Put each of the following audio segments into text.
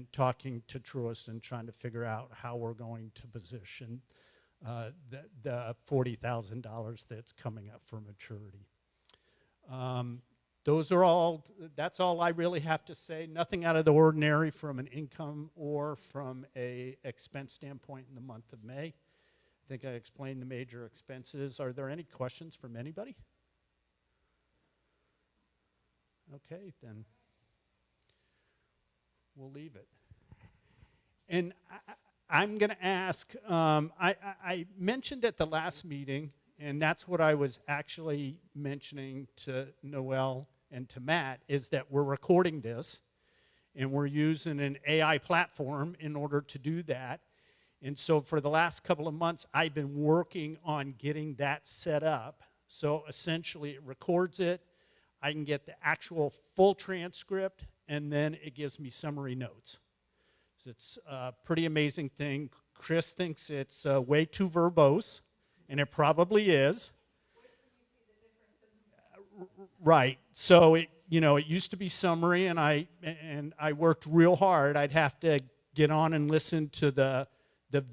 and talking to Truist and trying to figure out how we're going to position the $40,000 that's coming up for maturity. That's all I really have to say. Nothing out of the ordinary from an income or from a expense standpoint in the month of May. I think I explained the major expenses. Are there any questions from anybody? Okay, then we'll leave it. And I'm going to ask, I mentioned at the last meeting, and that's what I was actually mentioning to Noelle and to Matt, is that we're recording this, and we're using an AI platform in order to do that. And so for the last couple of months, I've been working on getting that set up. So essentially, it records it. I can get the actual full transcript, and then it gives me summary notes. So it's a pretty amazing thing. Chris thinks it's way too verbose, and it probably is. Right. So it used to be summary, and I worked real hard. I'd have to get on and listen to the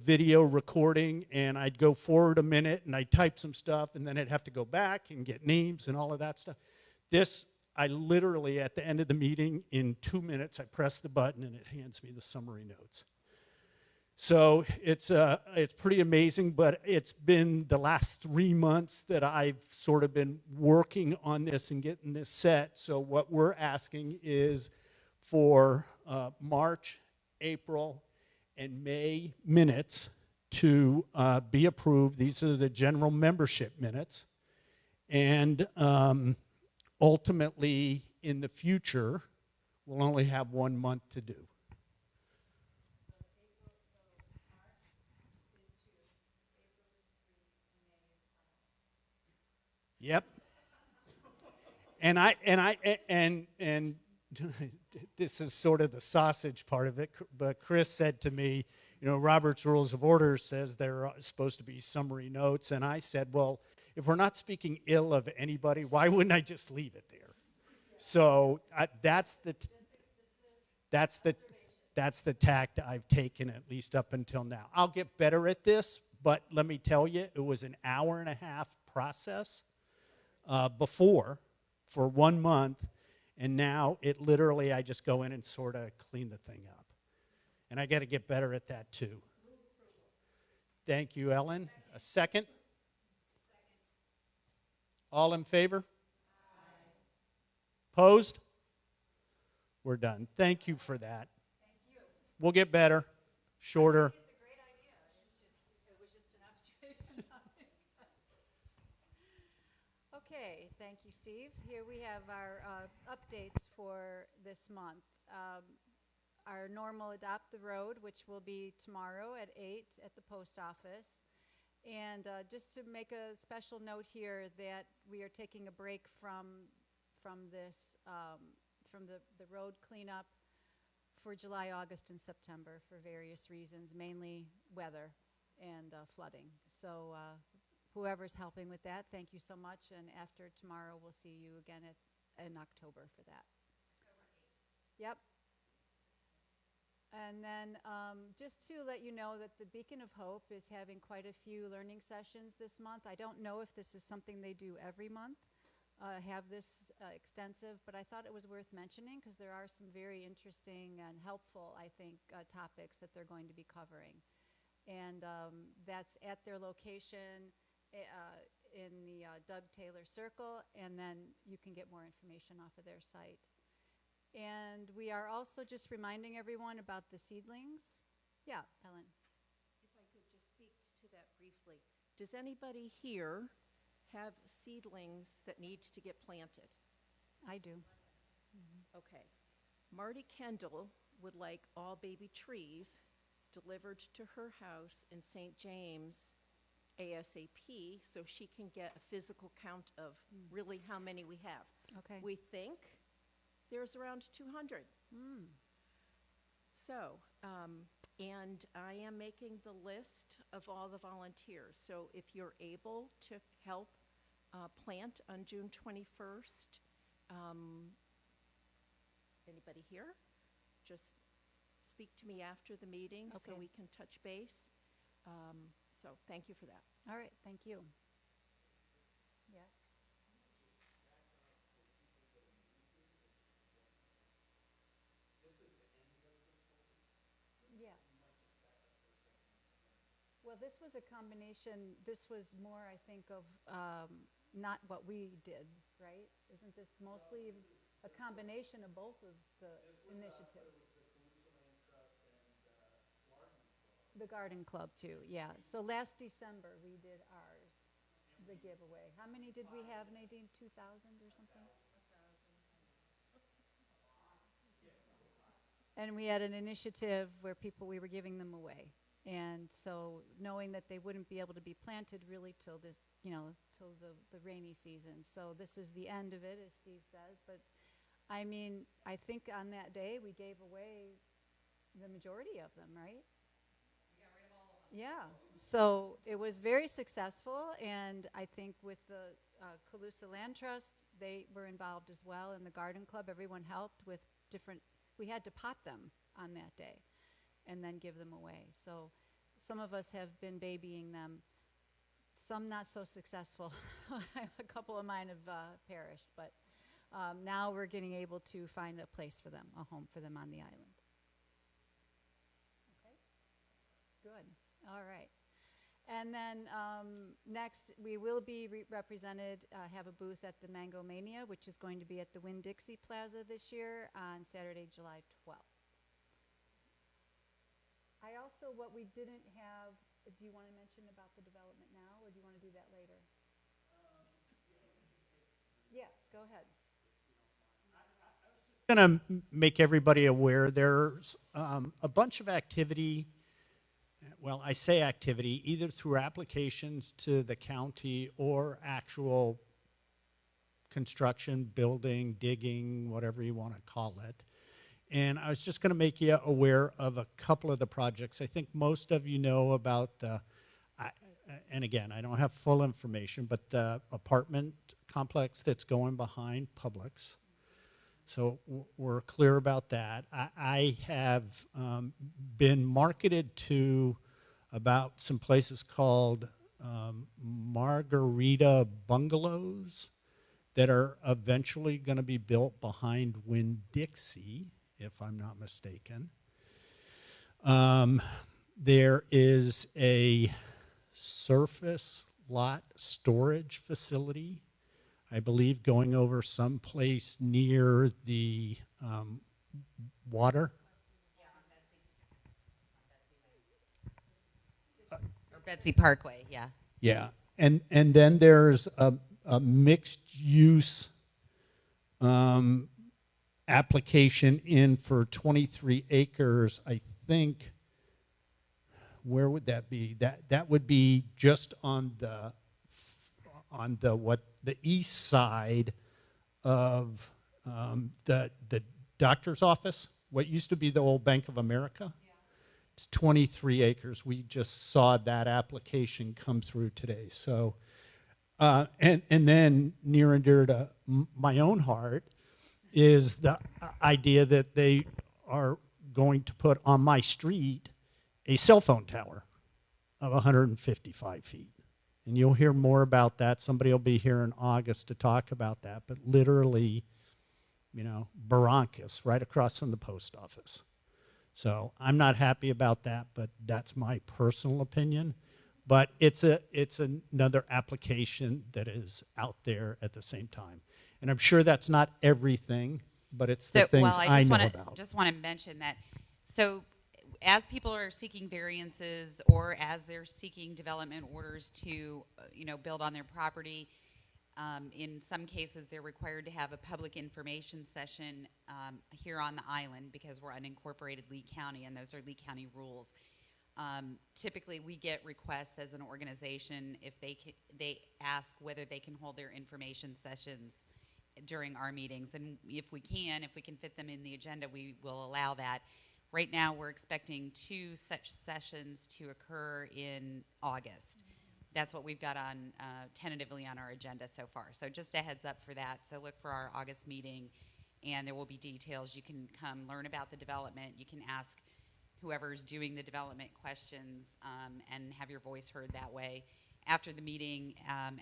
video recording, and I'd go forward a minute, and I'd type some stuff, and then I'd have to go back and get names and all of that stuff. This, I literally, at the end of the meeting, in 2 minutes, I press the button, and it hands me the summary notes. So it's pretty amazing, but it's been the last 3 months that I've sort of been working on this and getting this set. So what we're asking is for March, April, and May minutes to be approved. These are the general membership minutes. And ultimately, in the future, we'll only have 1 month to do. Yep. And this is sort of the sausage part of it, but Chris said to me, Robert's Rules of Order says there are supposed to be summary notes, and I said, well, if we're not speaking ill of anybody, why wouldn't I just leave it there? So that's the tact I've taken, at least up until now. I'll get better at this, but let me tell you, it was an 1.5 hour process before for 1 month, and now it literally, I just go in and sort of clean the thing up. And I got to get better at that too. Thank you, Ellen. A second? All in favor? Aye. Opposed? We're done. Thank you for that. Thank you. We'll get better, shorter. It's a great idea. It was just an observation. Okay, thank you, Steve. Here we have our updates for this month. Our normal Adopt the Road, which will be tomorrow at 8 at the post office. And just to make a special note here that we are taking a break from this, from the road cleanup for July, August, and September for various reasons, mainly weather and flooding. So whoever's helping with that, thank you so much. And after tomorrow, we'll see you again in October for that. Yep. And then just to let you know that the Beacon of Hope is having quite a few learning sessions this month. I don't know if this is something they do every month, have this extensive, but I thought it was worth mentioning because there are some very interesting and helpful, I think, topics that they're going to be covering. And that's at their location in the Doug Taylor Circle, and then you can get more information off of their site. And we are also just reminding everyone about the seedlings. Yeah, Ellen. If I could just speak to that briefly. Does anybody here have seedlings that need to get planted? I do. Okay. Marty Kendall would like all baby trees delivered to her house in St. James ASAP so she can get a physical count of really how many we have. Okay. We think there's around 200. So, and I am making the list of all the volunteers. So if you're able to help plant on June 21st, anybody here? Just speak to me after the meeting so Okay. we can touch base. So thank you for that. All right, thank you. Yes? Yeah. Well, this was a combination, this was more, I think, of not what we did, right? Isn't this mostly a combination of both of the initiatives? The Garden Club too, yeah. So last December, we did ours, the giveaway. How many did we have, Nadine? 2,000 or something? And we had an initiative where we were giving them away. And so knowing that they wouldn't be able to be planted really till this, till the rainy season. So this is the end of it, as Steve says. But I mean, I think on that day, we gave away the majority of them, right? Yeah, so it was very successful, and I think with the Calusa Land Trust, they were involved as well, in the Garden Club. Everyone helped with different, we had to pot them on that day and then give them away. So some of us have been babying them, some not so successful. A couple of mine have perished, but now we're getting able to find a place for them, a home for them on the island. Okay, good. All right. And then next, we will be represented, have a booth at the Mango Mania, which is going to be at the Winn-Dixie Plaza this year on Saturday, July 12th. I also, what we didn't have, do you want to mention about the development now, or do you want to do that later? Yeah, go ahead. Going to make everybody aware there's a bunch of activity. Well, I say activity either through applications to the county or actual construction, building, digging, whatever you want to call it. And I was just going to make you aware of a couple of the projects. I think most of you know about the, and again, I don't have full information, but the apartment complex that's going behind Publix. So we're clear about that. I have been marketed to about some places called Margarita Bungalows that are eventually going to be built behind Winn-Dixie, if I'm not mistaken. There is a surface lot storage facility, I believe, going over someplace near the water. Or Betsy Parkway, yeah. Yeah, and then there's a mixed use application in for 23 acres, I think. Where would that be? That would be just on the east side of the doctor's office, what used to be the old Bank of America. Yeah. It's 23 acres. We just saw that application come through today. So, and then near and dear to my own heart is the idea that they are going to put on my street a cell phone tower of 155 feet. And you'll hear more about that. Somebody will be here in August to talk about that. But literally, Barrancas, right across from the post office. So I'm not happy about that, but that's my personal opinion. But it's another application that is out there at the same time. And I'm sure that's not everything, but it's the things I know about. Just want to mention that. So as people are seeking variances or as they're seeking development orders to, build on their property, in some cases they're required to have a public information session here on the island because we're unincorporated Lee County, and those are Lee County rules. Typically, we get requests as an organization if they ask whether they can hold their information sessions during our meetings, and if we can fit them in the agenda, we will allow that. Right now, we're expecting 2 such sessions to occur in August. That's what we've got on tentatively on our agenda so far. So just a heads up for that. So look for our August meeting, and there will be details. You can come learn about the development. You can ask whoever's doing the development questions and have your voice heard that way. After the meeting,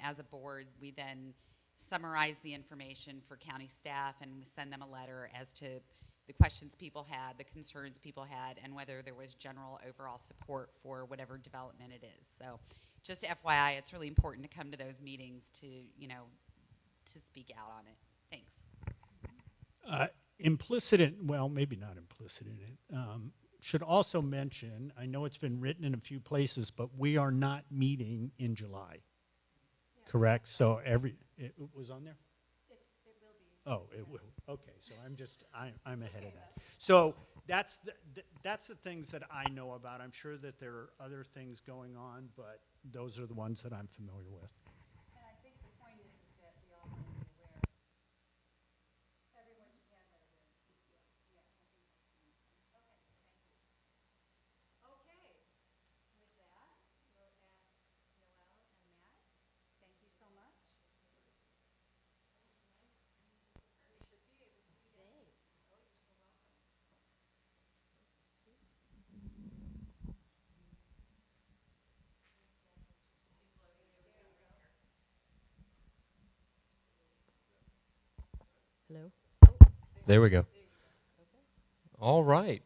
as a board, we then summarize the information for county staff and send them a letter as to the questions people had, the concerns people had, and whether there was general overall support for whatever development it is. So just FYI, it's really important to come to those meetings to, to speak out on it. Thanks. Implicit in, well, maybe not implicit in it, should also mention, I know it's been written in a few places, but we are not meeting in July. Yeah. Correct? So it was on there? It will be. Oh, it will. Okay, so I'm ahead of that. So that's the things that I know about. I'm sure that there are other things going on, but those are the ones that I'm familiar with. And I think the point is that we all want to be aware. Everyone should have that awareness. Yeah, I think that's the main thing. Okay, thank you. Okay, with that, we'll ask Noelle and Matt. Thank you so much. You should be able to, yes. Oh, you're so welcome. Hello? There we go. All right.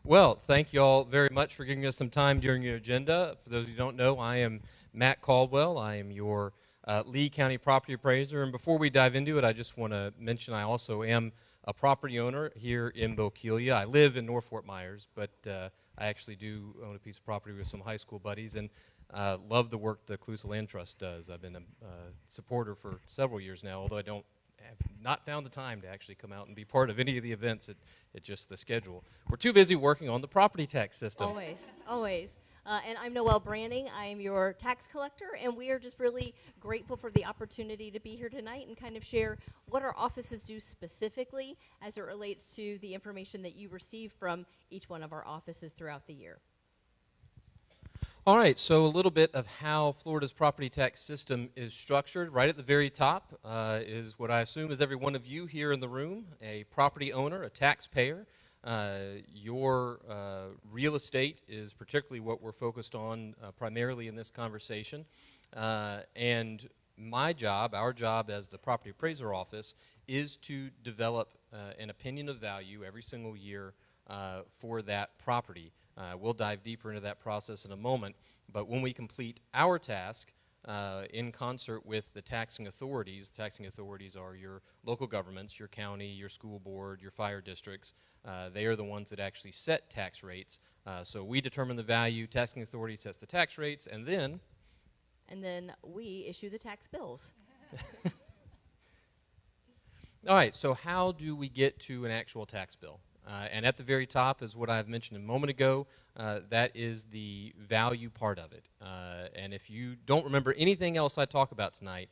Well, thank you all very much for giving us some time during your agenda. For those who don't know, I am Matt Caldwell. I am your Lee County property appraiser. And before we dive into it, I just want to mention I also am a property owner here in Bokeelia. I live in North Fort Myers, but I actually do own a piece of property with some high school buddies, and love the work the Calusa Land Trust does. I've been a supporter for several years now, although I have not found the time to actually come out and be part of any of the events. It's just the schedule. We're too busy working on the property tax system. Always, always. And I'm Noelle Branning. I am your tax collector, and we are just really grateful for the opportunity to be here tonight and kind of share what our offices do specifically as it relates to the information that you receive from each one of our offices throughout the year. All right, so a little bit of how Florida's property tax system is structured. Right at the very top is what I assume is every one of you here in the room, a property owner, a taxpayer. Your real estate is particularly what we're focused on primarily in this conversation. And my job, our job as the property appraiser office, is to develop an opinion of value every single year for that property. We'll dive deeper into that process in a moment, but when we complete our task in concert with the taxing authorities are your local governments, your county, your school board, your fire districts. They are the ones that actually set tax rates. So we determine the value, taxing authority sets the tax rates, and then we issue the tax bills. All right, so how do we get to an actual tax bill? And at the very top is what I've mentioned a moment ago. That is the value part of it. And if you don't remember anything else I talk about tonight,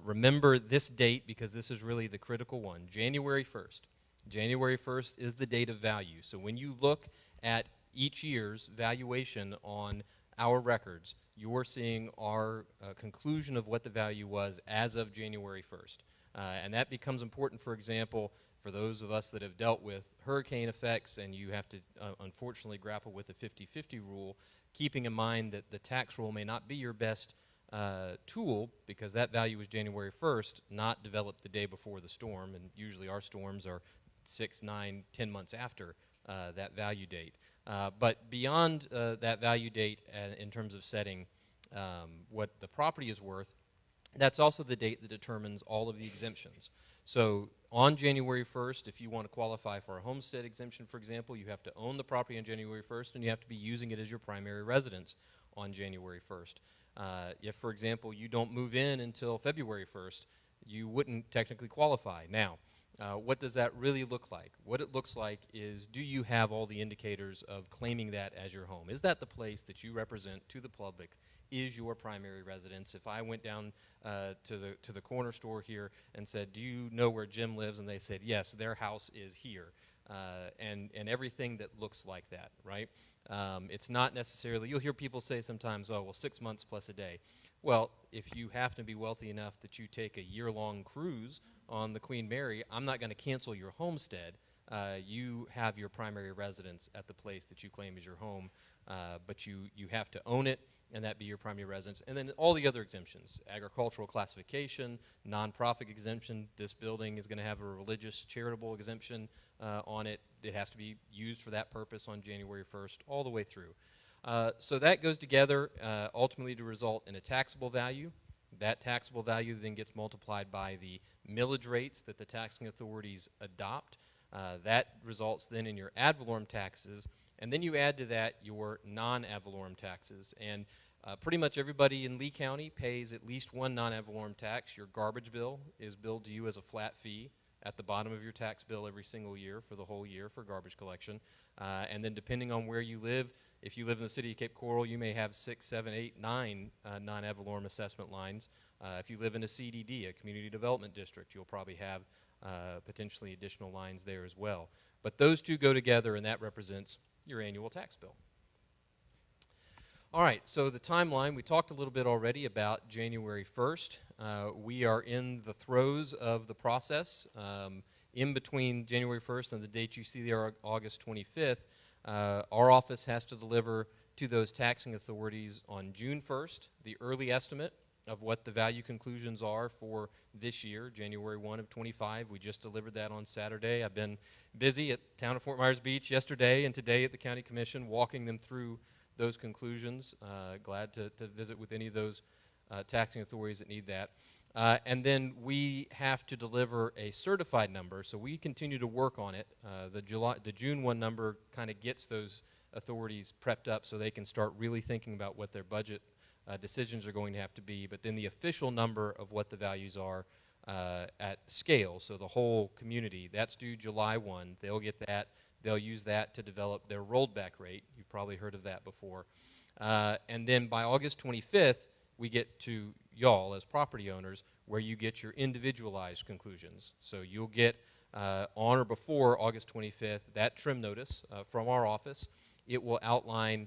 remember this date because this is really the critical one, January 1st. January 1st is the date of value. So when you look at each year's valuation on our records, you're seeing our conclusion of what the value was as of January 1st. And that becomes important, for example, for those of us that have dealt with hurricane effects and you have to unfortunately grapple with the 50-50 rule, keeping in mind that the tax roll may not be your best tool because that value was January 1st, not developed the day before the storm, and usually our storms are 6, 9, 10 months after that value date. But beyond that value date in terms of setting what the property is worth, that's also the date that determines all of the exemptions. So on January 1st, if you want to qualify for a homestead exemption, for example, you have to own the property on January 1st and you have to be using it as your primary residence on January 1st. If, for example, you don't move in until February 1st, you wouldn't technically qualify. Now, what does that really look like? What it looks like is, do you have all the indicators of claiming that as your home? Is that the place that you represent to the public is your primary residence? If I went down to the corner store here and said, do you know where Jim lives? And they said, yes, their house is here. And everything that looks like that, right? It's not necessarily, you'll hear people say sometimes, oh, well, 6 months plus a day. Well, if you happen to be wealthy enough that you take a year-long cruise on the Queen Mary, I'm not going to cancel your homestead you have your primary residence at the place that you claim as your home, but you have to own it, and that be your primary residence. And then all the other exemptions, agricultural classification, nonprofit exemption. This building is going to have a religious charitable exemption on it. It has to be used for that purpose on January 1st, all the way through. So that goes together ultimately to result in a taxable value. That taxable value then gets multiplied by the millage rates that the taxing authorities adopt. That results then in your ad valorem taxes, and then you add to that your non-ad valorem taxes. And pretty much everybody in Lee County pays at least one non-ad valorem tax. Your garbage bill is billed to you as a flat fee at the bottom of your tax bill every single year for the whole year for garbage collection. And then depending on where you live, if you live in the city of Cape Coral, you may have 6, 7, 8, 9 non-ad valorem assessment lines. If you live in a CDD, a community development district, you'll probably have potentially additional lines there as well. But those two go together, and that represents your annual tax bill. All right, so the timeline, we talked a little bit already about January 1st. We are in the throes of the process. In between January 1st and the date you see there, August 25th, our office has to deliver to those taxing authorities on June 1st the early estimate of what the value conclusions are for this year, January 1 of 25. We just delivered that on Saturday. I've been busy at Town of Fort Myers Beach yesterday and today at the County Commission walking them through those conclusions. Glad to visit with any of those taxing authorities that need that. And then we have to deliver a certified number, so we continue to work on it. The June 1 number kind of gets those authorities prepped up so they can start really thinking about what their budget decisions are going to have to be, but then the official number of what the values are at scale, so the whole community, that's due July 1. They'll get that. They'll use that to develop their rolled back rate. You've probably heard of that before. And then by August 25th, we get to y'all as property owners where you get your individualized conclusions. So you'll get on or before August 25th that trim notice from our office. It will outline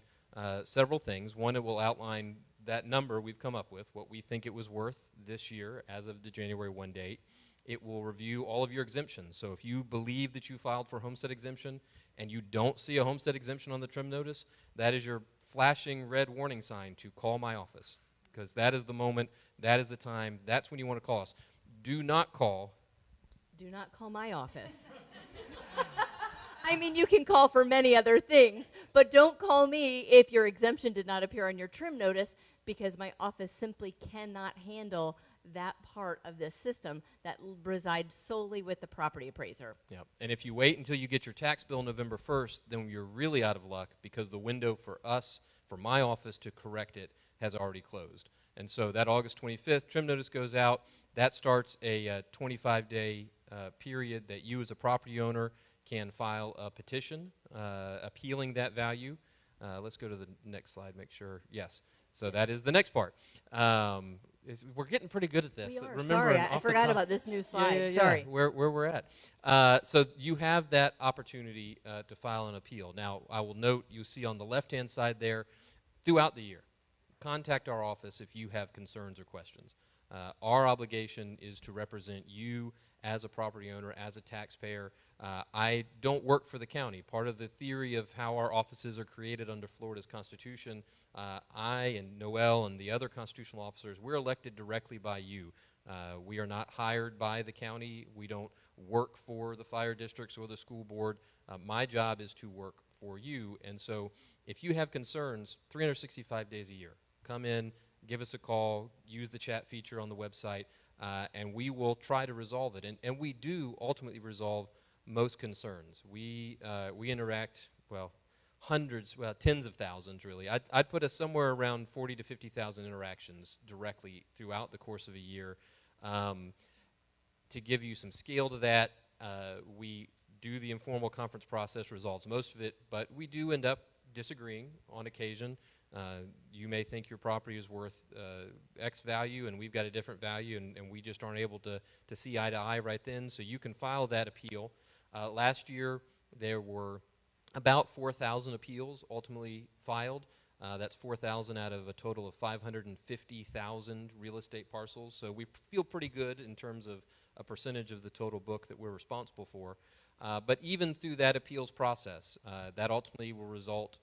several things. One, it will outline that number we've come up with, what we think it was worth this year as of the January 1 date. It will review all of your exemptions. So if you believe that you filed for homestead exemption and you don't see a homestead exemption on the trim notice, that is your flashing red warning sign to call my office, because that is the moment, that is the time, that's when you want to call us. Do not call. Do not call my office. I mean, you can call for many other things, but don't call me if your exemption did not appear on your trim notice, because my office simply cannot handle that part of this system that resides solely with the property appraiser. Yep. And if you wait until you get your tax bill November 1st, then you're really out of luck, because the window for us, for my office to correct it, has already closed. And so that August 25th trim notice goes out. That starts a 25-day period that you as a property owner can file a petition appealing that value. Let's go to the next slide, make sure. Yes. So that is the next part. We're getting pretty good at this. We are. Remember, Sorry, I forgot about this new slide. Sorry. Where we're at. So you have that opportunity to file an appeal. Now, I will note, you see on the left-hand side there, throughout the year, contact our office if you have concerns or questions. Our obligation is to represent you as a property owner, as a taxpayer. I don't work for the county. Part of the theory of how our offices are created under Florida's Constitution, I and Noelle and the other constitutional officers, we're elected directly by you. We are not hired by the county. We don't work for the fire districts or the school board. My job is to work for you. And so if you have concerns, 365 days a year, come in, give us a call, use the chat feature on the website, and we will try to resolve it. And we do ultimately resolve most concerns. We interact, well, hundreds, well, tens of thousands, really. I'd put us somewhere around 40 to 50,000 interactions directly throughout the course of a year. To give you some scale to that, we do the informal conference process, resolves most of it, but we do end up disagreeing on occasion. You may think your property is worth X value and we've got a different value, and we just aren't able to see eye to eye right then, so you can file that appeal. Last year there were about 4,000 appeals ultimately filed. That's 4,000 out of a total of 550,000 real estate parcels, so we feel pretty good in terms of a percentage of the total book that we're responsible for. But even through that appeals process, that ultimately will result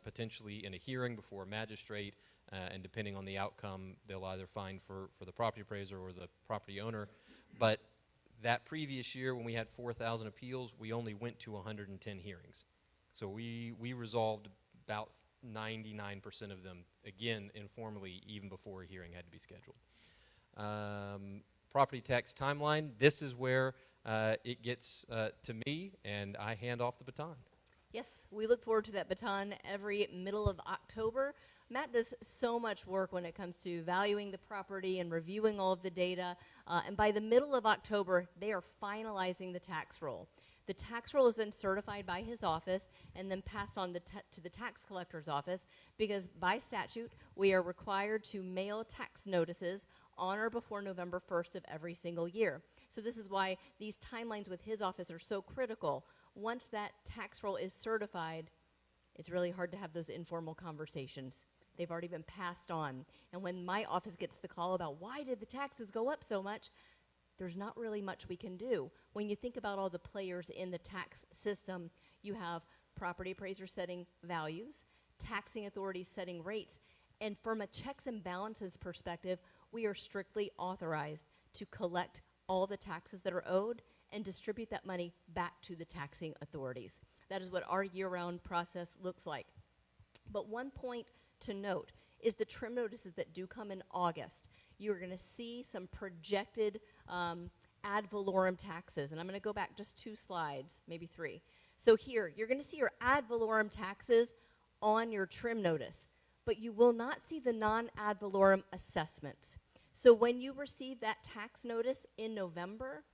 potentially in a hearing before a magistrate, and depending on the outcome, they'll either fine for the property appraiser or the property owner. But that previous year, when we had 4,000 appeals, we only went to 110 hearings. So we resolved about 99% of them, again, informally, even before a hearing had to be scheduled. Property tax timeline, this is where it gets to me, and I hand off the baton. Yes, we look forward to that baton every middle of October. Matt does so much work when it comes to valuing the property and reviewing all of the data. And by the middle of October, they are finalizing the tax roll. The tax roll is then certified by his office and then passed on to the tax collector's office, because by statute, we are required to mail tax notices on or before November 1st of every single year. So this is why these timelines with his office are so critical. Once that tax roll is certified, it's really hard to have those informal conversations. They've already been passed on. And when my office gets the call about why did the taxes go up so much, there's not really much we can do. When you think about all the players in the tax system, you have property appraisers setting values, taxing authorities setting rates, and from a checks and balances perspective, we are strictly authorized to collect all the taxes that are owed and distribute that money back to the taxing authorities. That is what our year-round process looks like. But one point to note is the trim notices that do come in August. You're going to see some projected ad valorem taxes, and I'm going to go back just 2 slides, maybe 3. So here, you're going to see your ad valorem taxes on your trim notice, but you will not see the non-ad valorem assessments. So when you receive that tax notice in November,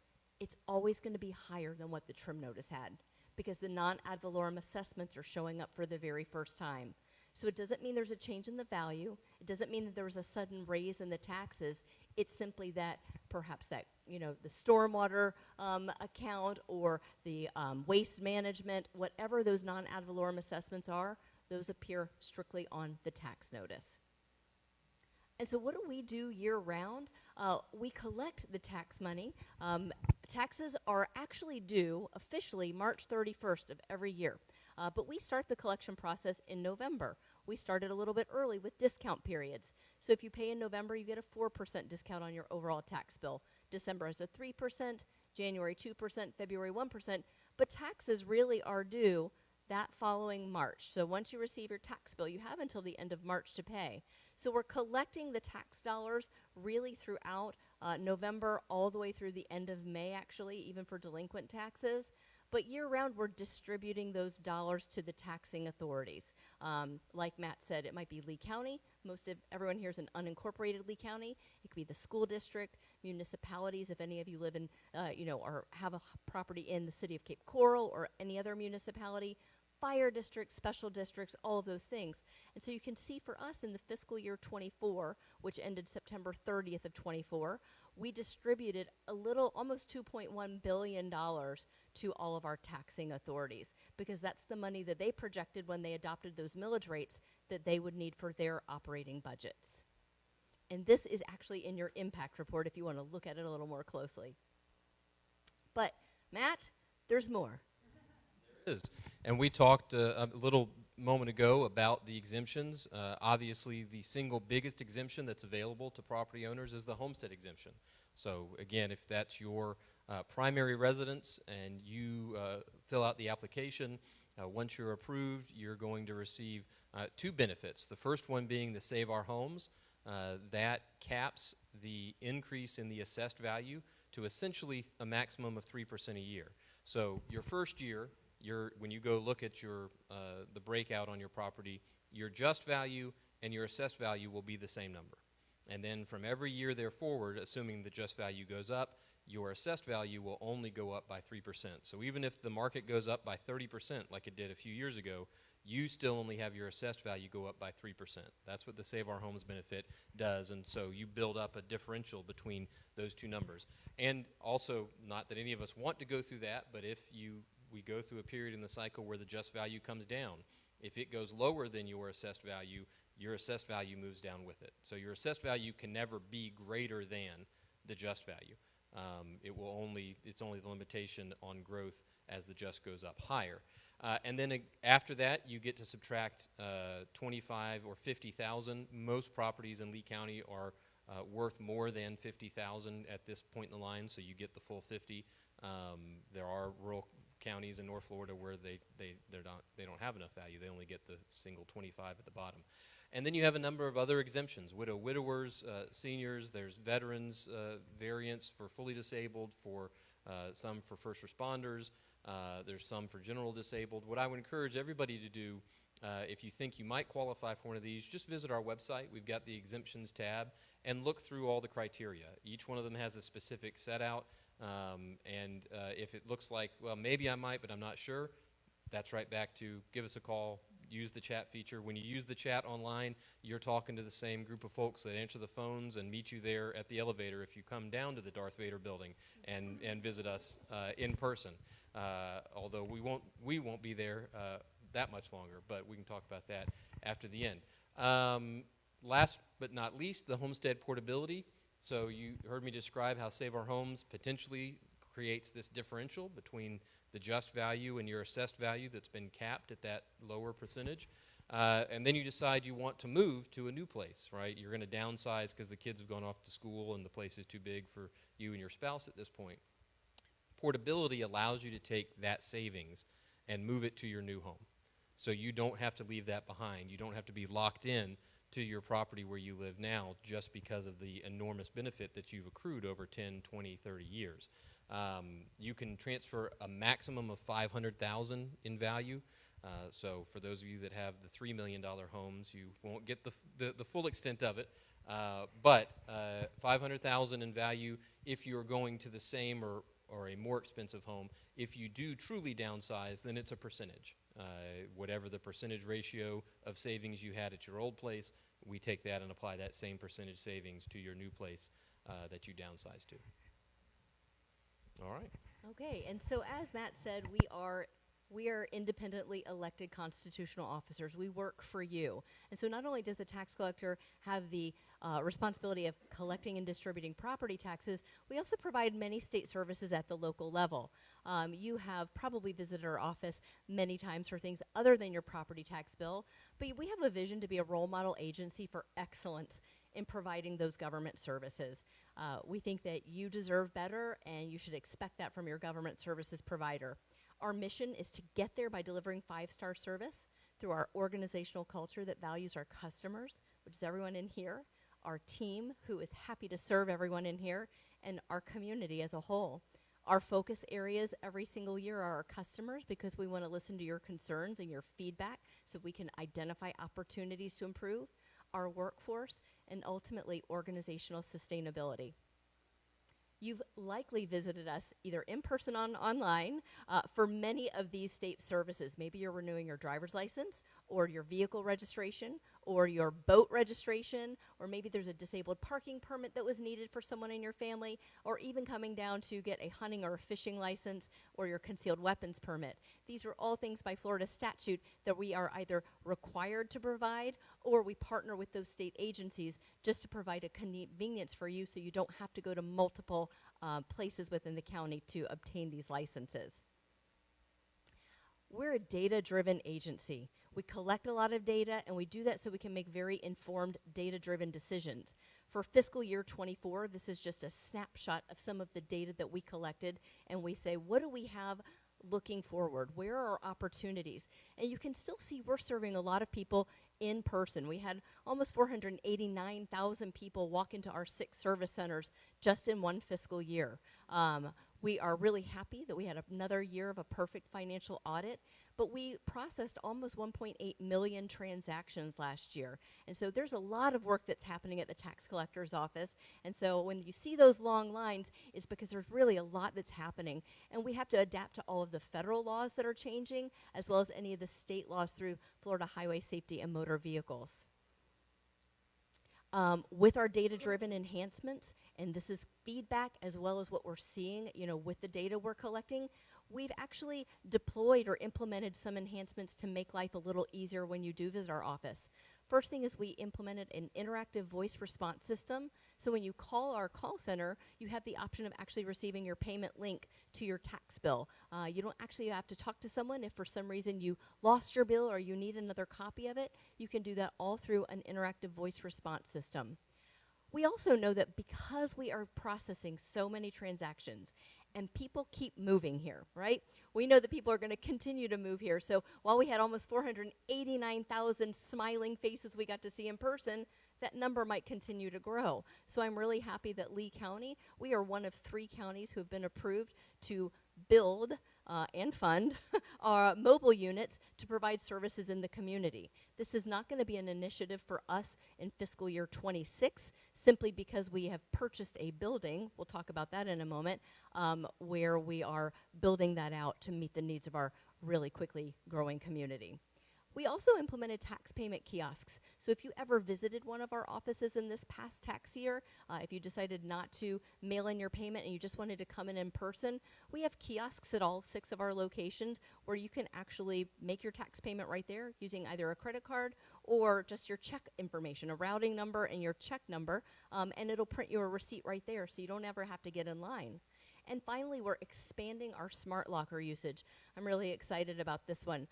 it's always going to be higher than what the trim notice had, because the non-ad valorem assessments are showing up for the very first time. So it doesn't mean there's a change in the value. It doesn't mean that there was a sudden raise in the taxes. It's simply that perhaps that, the stormwater account or the waste management, whatever those non-ad valorem assessments are, those appear strictly on the tax notice. And so what do we do year-round? We collect the tax money. Taxes are actually due officially March 31st of every year. But we start the collection process in November. We started a little bit early with discount periods. So if you pay in November, you get a 4% discount on your overall tax bill. December is a 3%, January 2%, February 1%. But taxes really are due that following March. So once you receive your tax bill, you have until the end of March to pay. So we're collecting the tax dollars really throughout November all the way through the end of May, actually, even for delinquent taxes. But year-round, we're distributing those dollars to the taxing authorities. Like Matt said, it might be Lee County. Most of everyone here is in unincorporated Lee County. It could be the school district, municipalities, if any of you live in, or have a property in the city of Cape Coral or any other municipality, fire districts, special districts, all of those things. And so you can see for us in the fiscal year 24, which ended September 30th of 24, we distributed almost $2.1 billion to all of our taxing authorities, because that's the money that they projected when they adopted those millage rates that they would need for their operating budgets. And this is actually in your impact report if you want to look at it a little more closely. But Matt, there's more. There is. And we talked a little moment ago about the exemptions. Obviously, the single biggest exemption that's available to property owners is the homestead exemption. So again, if that's your primary residence and you fill out the application, once you're approved, you're going to receive 2 benefits. The first one being the Save Our Homes. That caps the increase in the assessed value to essentially a maximum of 3% a year. So your first year, when you go look at the breakout on your property, your just value and your assessed value will be the same number. And then from every year there forward, assuming the just value goes up, your assessed value will only go up by 3%. So even if the market goes up by 30% like it did a few years ago, you still only have your assessed value go up by 3%. That's what the Save Our Homes benefit does, and so you build up a differential between those 2 numbers. And also, not that any of us want to go through that, but if we go through a period in the cycle where the just value comes down, if it goes lower than your assessed value, your assessed value moves down with it. So your assessed value can never be greater than the just value. It's only the limitation on growth as the just goes up higher. And then after that, you get to subtract 25 or 50,000. Most properties in Lee County are worth more than 50,000 at this point in the line, so you get the full 50. There are rural counties in North Florida where they don't have enough value. They only get the single 25 at the bottom. And then you have a number of other exemptions: widowers, seniors. There's veterans variants for fully disabled, for some for first responders. There's some for general disabled. What I would encourage everybody to do, if you think you might qualify for one of these, just visit our website. We've got the exemptions tab, and look through all the criteria. Each one of them has a specific set out, and if it looks like, well, maybe I might, but I'm not sure, that's right back to give us a call, use the chat feature. When you use the chat online, you're talking to the same group of folks that answer the phones and meet you there at the elevator if you come down to the Darth Vader building and visit us in person. Although we won't be there that much longer, but we can talk about that after the end. Last but not least, the homestead portability. So you heard me describe how Save Our Homes potentially creates this differential between the just value and your assessed value that's been capped at that lower percentage. And then you decide you want to move to a new place, right? You're going to downsize because the kids have gone off to school and the place is too big for you and your spouse at this point. Portability allows you to take that savings and move it to your new home. So you don't have to leave that behind. You don't have to be locked in to your property where you live now just because of the enormous benefit that you've accrued over 10, 20, 30 years. You can transfer a maximum of $500,000 in value. So for those of you that have the $3 million homes, you won't get the full extent of it. But $500,000 in value if you're going to the same or a more expensive home. If you do truly downsize, then it's a percentage. Whatever the percentage ratio of savings you had at your old place, we take that and apply that same percentage savings to your new place that you downsize to. All right. Okay, and so as Matt said, we are independently elected constitutional officers. We work for you. And so not only does the tax collector have the responsibility of collecting and distributing property taxes, we also provide many state services at the local level. You have probably visited our office many times for things other than your property tax bill, but we have a vision to be a role model agency for excellence in providing those government services. We think that you deserve better, and you should expect that from your government services provider. Our mission is to get there by delivering 5-star service through our organizational culture that values our customers, which is everyone in here, our team, who is happy to serve everyone in here, and our community as a whole. Our focus areas every single year are our customers, because we want to listen to your concerns and your feedback so we can identify opportunities to improve, our workforce, and ultimately organizational sustainability. You've likely visited us either in person or online for many of these state services. Maybe you're renewing your driver's license, or your vehicle registration, or your boat registration, or maybe there's a disabled parking permit that was needed for someone in your family, or even coming down to get a hunting or a fishing license or your concealed weapons permit. These are all things by Florida statute that we are either required to provide, or we partner with those state agencies just to provide a convenience for you so you don't have to go to multiple places within the county to obtain these licenses. We're a data-driven agency. We collect a lot of data, and we do that so we can make very informed, data-driven decisions. For fiscal year 24, this is just a snapshot of some of the data that we collected, and we say, what do we have looking forward? Where are our opportunities? And you can still see we're serving a lot of people in person. We had almost 489,000 people walk into our 6 service centers just in one fiscal year. We are really happy that we had another year of a perfect financial audit, but we processed almost 1.8 million transactions last year. And so there's a lot of work that's happening at the tax collector's office. And so when you see those long lines, it's because there's really a lot that's happening. And we have to adapt to all of the federal laws that are changing, as well as any of the state laws through Florida Highway Safety and Motor Vehicles. With our data-driven enhancements, and this is feedback as well as what we're seeing, with the data we're collecting, we've actually deployed or implemented some enhancements to make life a little easier when you do visit our office. First thing is we implemented an interactive voice response system. So when you call our call center, you have the option of actually receiving your payment link to your tax bill. You don't actually have to talk to someone. If for some reason you lost your bill or you need another copy of it, you can do that all through an interactive voice response system. We also know that because we are processing so many transactions and people keep moving here, right? We know that people are going to continue to move here. So while we had almost 489,000 smiling faces we got to see in person, that number might continue to grow. So I'm really happy that Lee County, we are one of 3 counties who have been approved to build and fund our mobile units to provide services in the community. This is not going to be an initiative for us in fiscal year 26, simply because we have purchased a building, we'll talk about that in a moment, where we are building that out to meet the needs of our really quickly growing community. We also implemented tax payment kiosks. So if you ever visited one of our offices in this past tax year, if you decided not to mail in your payment and you just wanted to come in person, we have kiosks at all 6 of our locations where you can actually make your tax payment right there using either a credit card or just your check information, a routing number and your check number, and it'll print you a receipt right there so you don't ever have to get in line. And finally, we're expanding our smart locker usage. I'm really excited about this one.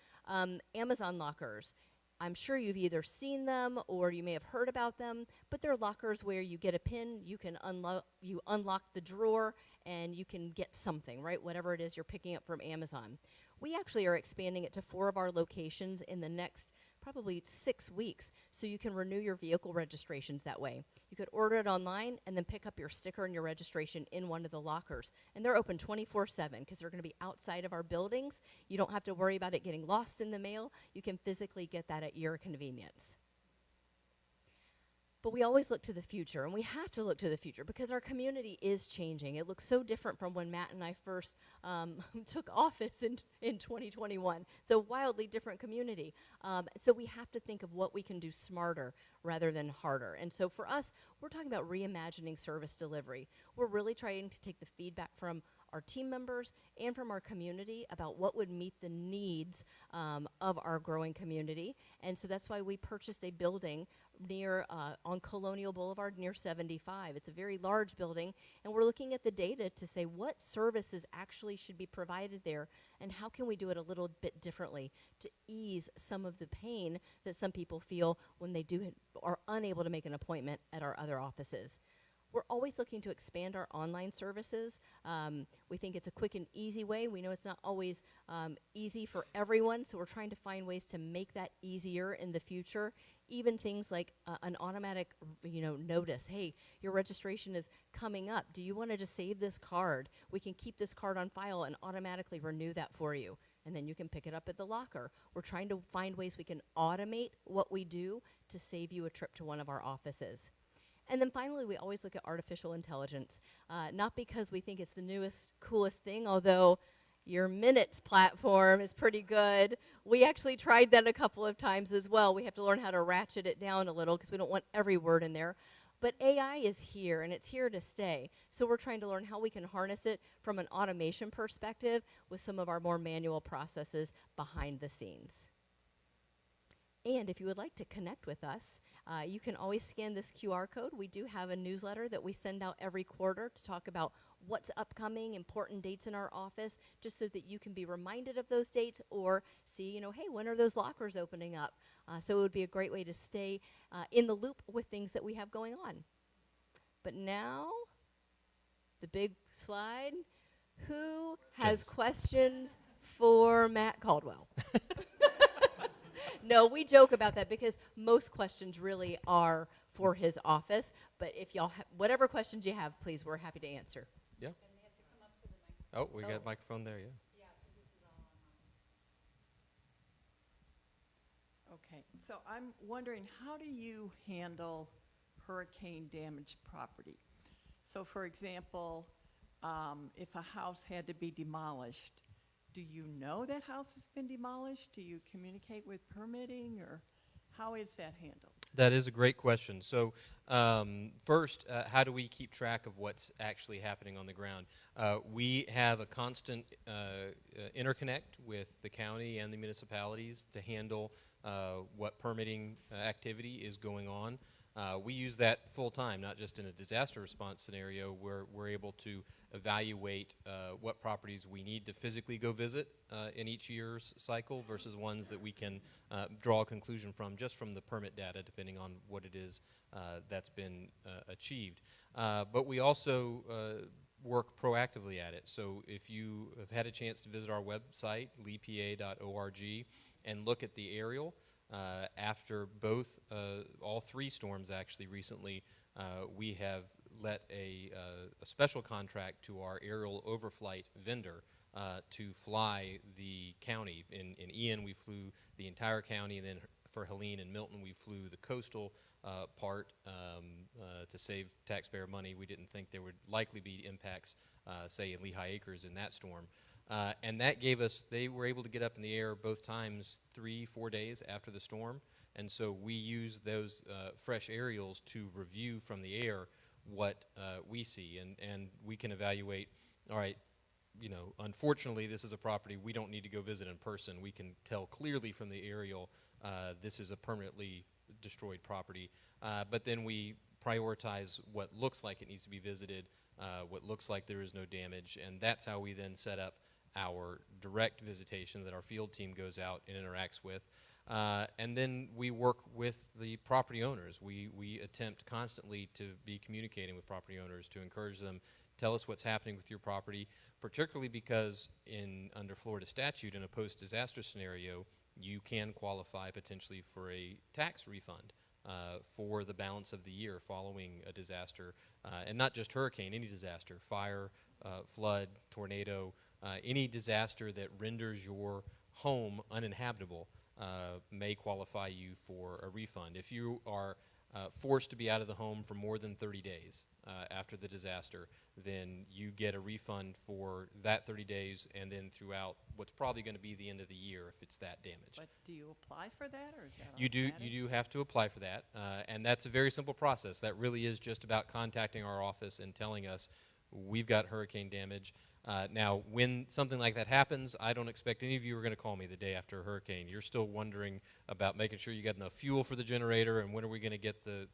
Amazon lockers. I'm sure you've either seen them or you may have heard about them, but they're lockers where you get a pin, you can unlock the drawer, and you can get something, right? Whatever it is you're picking up from Amazon. We actually are expanding it to 4 of our locations in the next probably 6 weeks, so you can renew your vehicle registrations that way. You could order it online and then pick up your sticker and your registration in one of the lockers. And they're open 24/7 because they're going to be outside of our buildings. You don't have to worry about it getting lost in the mail. You can physically get that at your convenience. But we always look to the future, and we have to look to the future because our community is changing. It looks so different from when Matt and I first took office in 2021. It's a wildly different community. So we have to think of what we can do smarter rather than harder. And so for us, we're talking about reimagining service delivery. We're really trying to take the feedback from our team members and from our community about what would meet the needs of our growing community. And so that's why we purchased a building near on Colonial Boulevard near 75. It's a very large building, and we're looking at the data to say what services actually should be provided there and how can we do it a little bit differently to ease some of the pain that some people feel when they are unable to make an appointment at our other offices. We're always looking to expand our online services. We think it's a quick and easy way. We know it's not always easy for everyone, so we're trying to find ways to make that easier in the future. Even things like an automatic, notice. Hey, your registration is coming up. Do you want to just save this card? We can keep this card on file and automatically renew that for you. And then you can pick it up at the locker. We're trying to find ways we can automate what we do to save you a trip to one of our offices. And then finally, we always look at artificial intelligence, not because we think it's the newest, coolest thing, although your Minutes platform is pretty good. We actually tried that a couple of times as well. We have to learn how to ratchet it down a little because we don't want every word in there. But AI is here, and it's here to stay. So we're trying to learn how we can harness it from an automation perspective with some of our more manual processes behind the scenes. And if you would like to connect with us, you can always scan this QR code. We do have a newsletter that we send out every quarter to talk about what's upcoming, important dates in our office, just so that you can be reminded of those dates or see, hey, when are those lockers opening up? So it would be a great way to stay in the loop with things that we have going on. But now, the big slide. Who has questions for Matt Caldwell? No, we joke about that because most questions really are for his office. But if y'all whatever questions you have, please, we're happy to answer. Yeah. And they have to come up to the microphone. Oh, we got a microphone there, yeah. Yeah, because this is all online. Okay, so I'm wondering, how do you handle hurricane damaged property? So for example, if a house had to be demolished, do you know that house has been demolished? Do you communicate with permitting, or How is that handled? That is a great question. So first, how do we keep track of what's actually happening on the ground? We have a constant interconnect with the county and the municipalities to handle what permitting activity is going on. We use that full time, not just in a disaster response scenario where we're able to evaluate what properties we need to physically go visit in each year's cycle versus ones that we can draw a conclusion from just from the permit data, depending on what it is that's been achieved. But we also work proactively at it. So if you have had a chance to visit our website, lepa.org, and look at the aerial, after all three storms actually recently, we have let a special contract to our aerial overflight vendor to fly the county. In Ian, we flew the entire county, and then for Helene and Milton, we flew the coastal part to save taxpayer money. We didn't think there would likely be impacts, say, in Lehigh Acres in that storm. And that gave us, they were able to get up in the air both times 3-4 days after the storm. And so we used those fresh aerials to review from the air what we see. And we can evaluate, all right, you know, unfortunately, this is a property we don't need to go visit in person. We can tell clearly from the aerial this is a permanently destroyed property. But then we prioritize what looks like it needs to be visited, what looks like there is no damage, and that's how we then set up our direct visitation that our field team goes out and interacts with. And then we work with the property owners. We attempt constantly to be communicating with property owners to encourage them, tell us what's happening with your property, particularly because under Florida statute in a post-disaster scenario, you can qualify potentially for a tax refund for the balance of the year following a disaster, and not just hurricane, any disaster, fire, flood, tornado, any disaster that renders your home uninhabitable may qualify you for a refund. If you are forced to be out of the home for more than 30 days after the disaster, then you get a refund for that 30 days and then throughout what's probably going to be the end of the year if it's that damaged. But do you apply for that, or is that You automatic? do have to apply for that, and that's a very simple process. That really is just about contacting our office and telling us we've got hurricane damage. Now, when something like that happens, I don't expect any of you are going to call me the day after a hurricane. You're still wondering about making sure you got enough fuel for the generator and when are we going to get the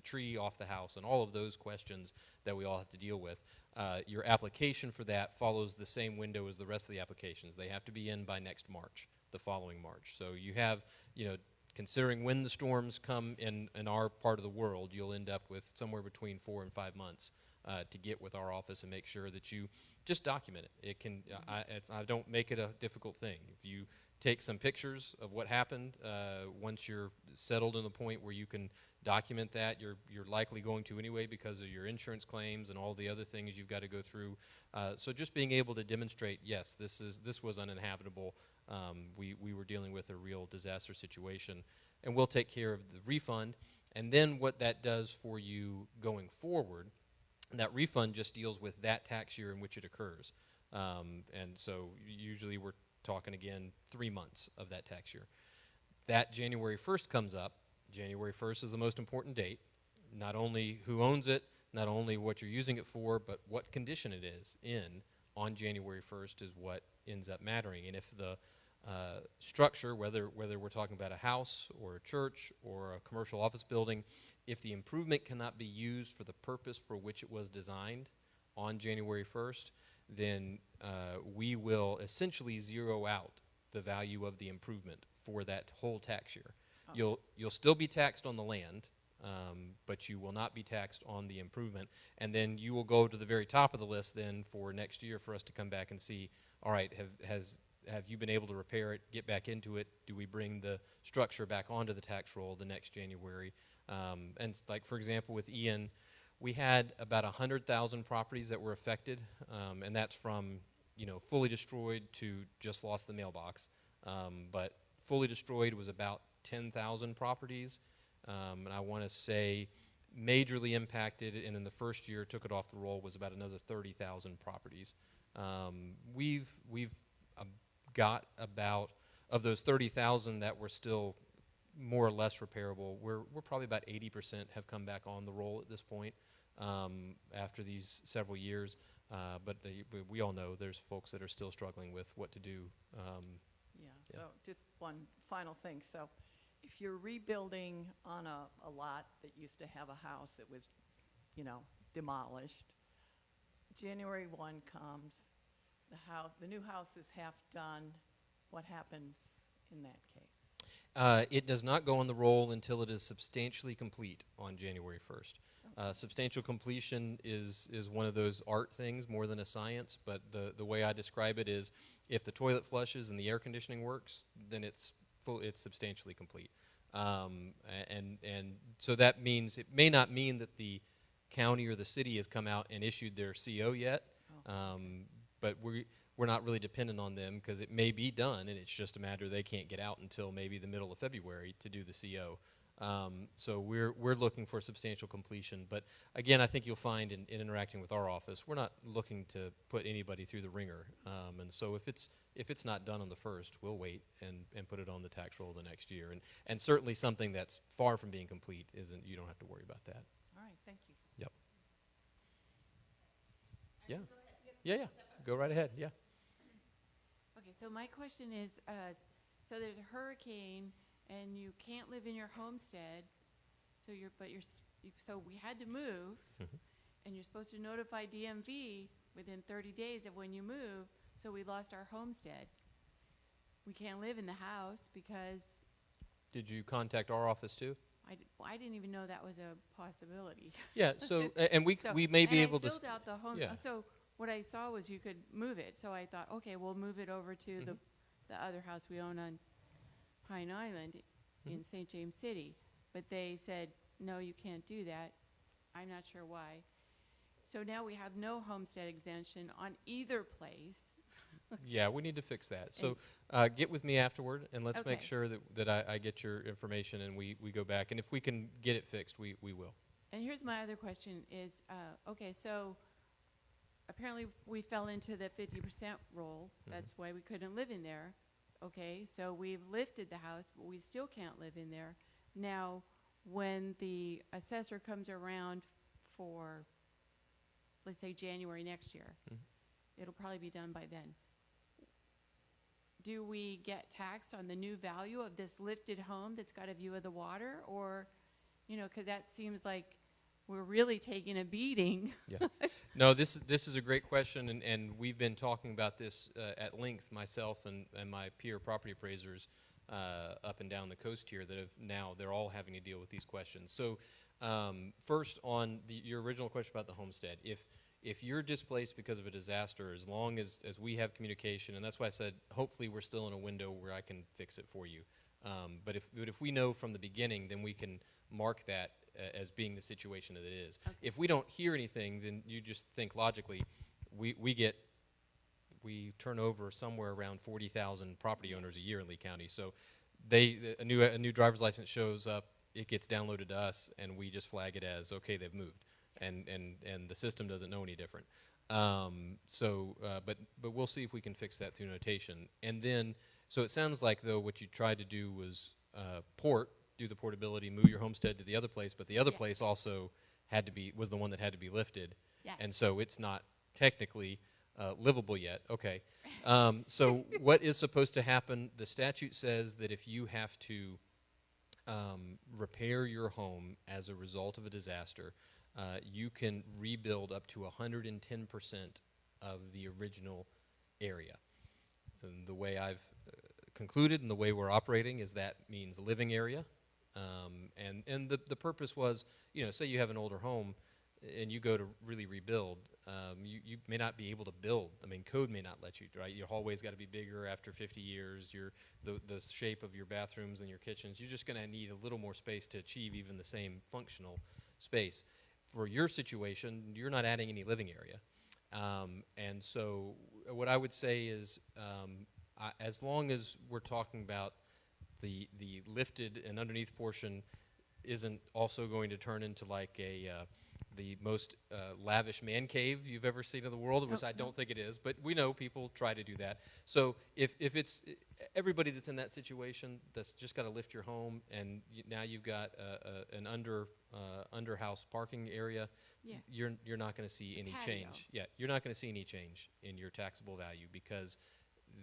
tree off the house and all of those questions that we all have to deal with. Your application for that follows the same window as the rest of the applications. They have to be in by next March, the following March. So you have, considering when the storms come in our part of the world, you'll end up with somewhere between 4 and 5 months to get with our office and make sure that you just document it. It can. I don't make it a difficult thing. If you take some pictures of what happened, once you're settled in the point where you can document that, you're likely going to anyway because of your insurance claims and all the other things you've got to go through. So just being able to demonstrate, yes, this was uninhabitable. We were dealing with a real disaster situation, and we'll take care of the refund. And then what that does for you going forward. That refund just deals with that tax year in which it occurs. And so usually we're talking, again, 3 months of that tax year. That January 1st comes up. January 1st is the most important date. Not only who owns it, not only what you're using it for, but what condition it is in on January 1st is what ends up mattering. And if the structure, whether we're talking about a house or a church or a commercial office building, if the improvement cannot be used for the purpose for which it was designed on January 1st, then we will essentially zero out the value of the improvement for that whole tax year. Oh. You'll still be taxed on the land, but you will not be taxed on the improvement. And then you will go to the very top of the list then for next year for us to come back and see, all right, have you been able to repair it, get back into it? Do we bring the structure back onto the tax roll the next January? And like, for example, with Ian, we had about 100,000 properties that were affected, and that's from, fully destroyed to just lost the mailbox. But fully destroyed was about 10,000 properties, and I want to say majorly impacted, and in the first year took it off the roll, was about another 30,000 properties. We've got about, of those 30,000 that were still more or less repairable. We're probably about 80% have come back on the roll at this point after these several years. But we all know there's folks that are still struggling with what to do. Yeah, Yeah. so just one final thing. So if you're rebuilding on a lot that used to have a house that was, demolished, January 1 comes, the new house is half done. What happens in that case? It does not go on the roll until it is substantially complete on January 1st. Substantial completion is one of those art things more than a science, but the way I describe it is if the toilet flushes and the air conditioning works, then it's substantially complete. And so that means, it may not mean that the county or the city has come out and issued their CO yet, but we're not really dependent on them because it may be done, and it's just a matter they can't get out until maybe the middle of February to do the CO. So we're looking for substantial completion. But again, I think you'll find in interacting with our office, we're not looking to put anybody through the ringer. And so if it's not done on the 1st, we'll wait and put it on the tax roll the next year. And certainly something that's far from being complete you don't have to worry about that. All right, thank you. Yep. Yeah. Yeah. Go right ahead. Yeah. Okay, so my question is, so there's a hurricane and you can't live in your homestead, so so we had to move, and you're supposed to notify DMV within 30 days of when you move, so we lost our homestead. We can't live in the house because Did you contact our office too? I didn't even know that was a possibility. Yeah. So and So- we may be and able to. I filled out the home. Yeah. So what I saw was you could move it. So I thought, okay, we'll move it over to Mm-hmm. the other house we own on Pine Island Mm-hmm. in St. James City. But they said, no, you can't do that. I'm not sure why. So now we have no homestead exemption on either place. Yeah, we need to fix that. So get with me afterward, and let's make Okay. sure that I get your information and we go back. And if we can get it fixed, we will. And here's my other question is, okay, so apparently we fell into the 50% rule. That's why we couldn't live in there. Okay, so we've lifted the house, but we still can't live in there. Now, when the assessor comes around for, let's say, January next year, it'll probably be done by then. Do we get taxed on the new value of this lifted home that's got a view of the water? Or, because that seems like we're really taking a beating. Yeah. No, this is a great question, and we've been talking about this at length, myself and my peer property appraisers up and down the coast here that they're all having to deal with these questions. So first on your original question about the homestead, if you're displaced because of a disaster, as long as we have communication, and that's why I said hopefully we're still in a window where I can fix it for you. But if we know from the beginning, then we can mark that as being the situation that it is. Okay. If we don't hear anything, then you just think logically, we turn over somewhere around 40,000 property owners a year in Lee County. So a new driver's license shows up, it gets downloaded to us, and we just flag it as okay, they've moved, and the system doesn't know any different. But we'll see if we can fix that through notation. And then, so it sounds like though what you tried to do was do the portability, move your homestead to the other place, but the other place also was the one that had to be lifted. Yeah. And so it's not technically livable yet. Okay. So what is supposed to happen? The statute says that if you have to repair your home as a result of a disaster, you can rebuild up to 110% of the original area. And the way I've concluded and the way we're operating is that means living area. And the purpose was, say you have an older home and you go to really rebuild, you may not be able to build. I mean, code may not let you, right? Your hallway's got to be bigger after 50 years. The shape of your bathrooms and your kitchens, you're just going to need a little more space to achieve even the same functional space. For your situation, you're not adding any living area. And so what I would say is as long as we're talking about the lifted and underneath portion isn't also going to turn into like the most lavish man cave you've ever seen in the world, which I don't think it is, but we know people try to do that. So if it's everybody that's in that situation that's just got to lift your home, and now you've got an under house parking area, Yeah. you're not going to see any Patio. change. Yeah, you're not going to see any change in your taxable value because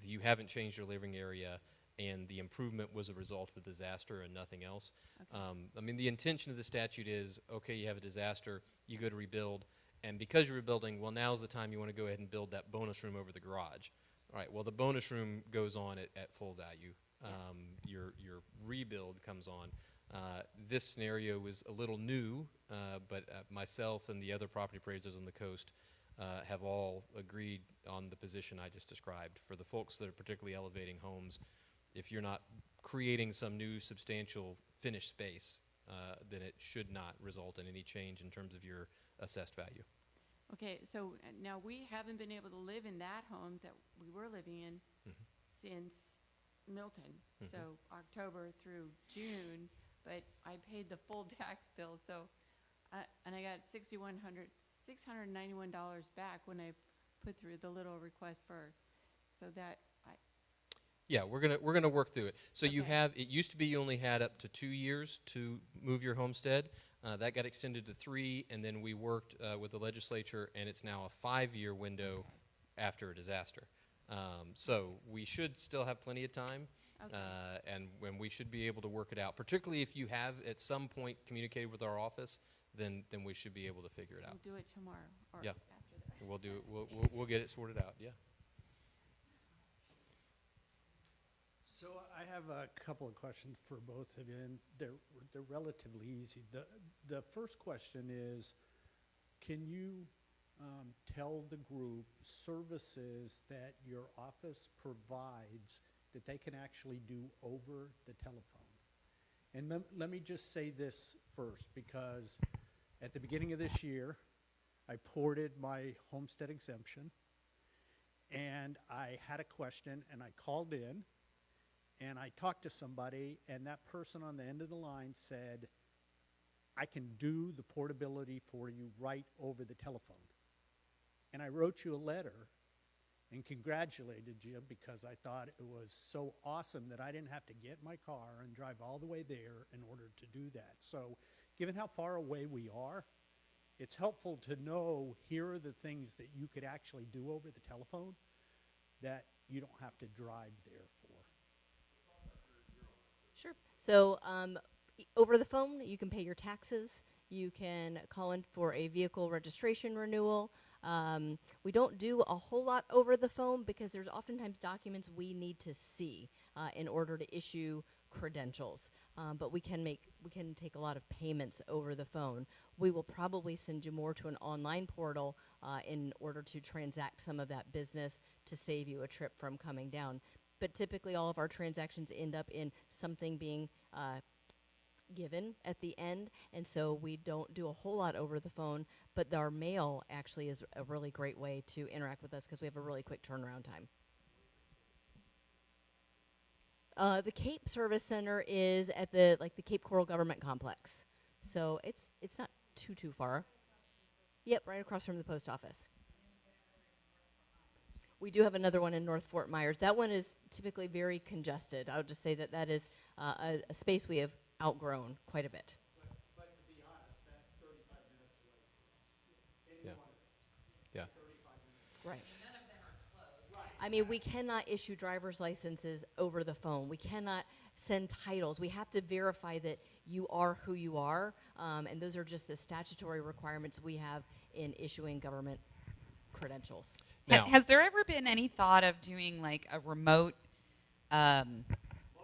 you haven't changed your living area, and the improvement was a result of a disaster and nothing else. Okay. I mean, the intention of the statute is, okay, you have a disaster, you go to rebuild, and because you're rebuilding, well, now's the time you want to go ahead and build that bonus room over the garage. All right, well, the bonus room goes on at full value. Your rebuild comes on. This scenario was a little new, but myself and the other property appraisers on the coast have all agreed on the position I just described. For the folks that are particularly elevating homes, if you're not creating some new substantial finished space, then it should not result in any change in terms of your assessed value. Okay, so now we haven't been able to live in that home that we were living in since Milton, so October through June, but I paid the full tax bill, so, and I got $691 back when I put through the little request for, so that Yeah, we're gonna work through it. So you Okay. have, it used to be you only had up to 2 years to move your homestead. That got extended to 3, and then we worked with the legislature, and it's now a 5-year window after a disaster. So we should still have plenty of time, Okay. and when we should be able to work it out. Particularly if you have at some point communicated with our office, then we should be able to figure it out. we'll do it tomorrow or Yeah. after that. We'll do it. We'll get it sorted out. Yeah. So I have a couple of questions for both of you, and they're relatively easy. The first question is, can you tell the group services that your office provides that they can actually do over the telephone? And let me just say this first, because at the beginning of this year, I ported my homestead exemption, and I had a question, and I called in, and I talked to somebody, and that person on the end of the line said, I can do the portability for you right over the telephone. And I wrote you a letter and congratulated you because I thought it was so awesome that I didn't have to get in my car and drive all the way there in order to do that. So given how far away we are, it's helpful to know here are the things that you could actually do over the telephone that you don't have to drive there for. Sure. So over the phone, you can pay your taxes. You can call in for a vehicle registration renewal. We don't do a whole lot over the phone because there's oftentimes documents we need to see in order to issue credentials. But we can take a lot of payments over the phone. We will probably send you more to an online portal in order to transact some of that business to save you a trip from coming down. But typically all of our transactions end up in something being given at the end, and so we don't do a whole lot over the phone, but our mail actually is a really great way to interact with us because we have a really quick turnaround time. The Cape Service Center is at the Cape Coral Government Complex, so it's not too far. Yep, right across from the post office. We do have another one in North Fort Myers. That one is typically very congested. I would just say that is a space we have outgrown quite a bit. But to be honest, that's 35 minutes away from us. Yeah. Yeah. 35 minutes. Right. None of them are closed. I mean, we cannot issue driver's licenses over the phone. We cannot send titles. We have to verify that you are who you are, and those are just the statutory requirements we have in issuing government credentials. Now, Has there ever been any thought of doing like a remote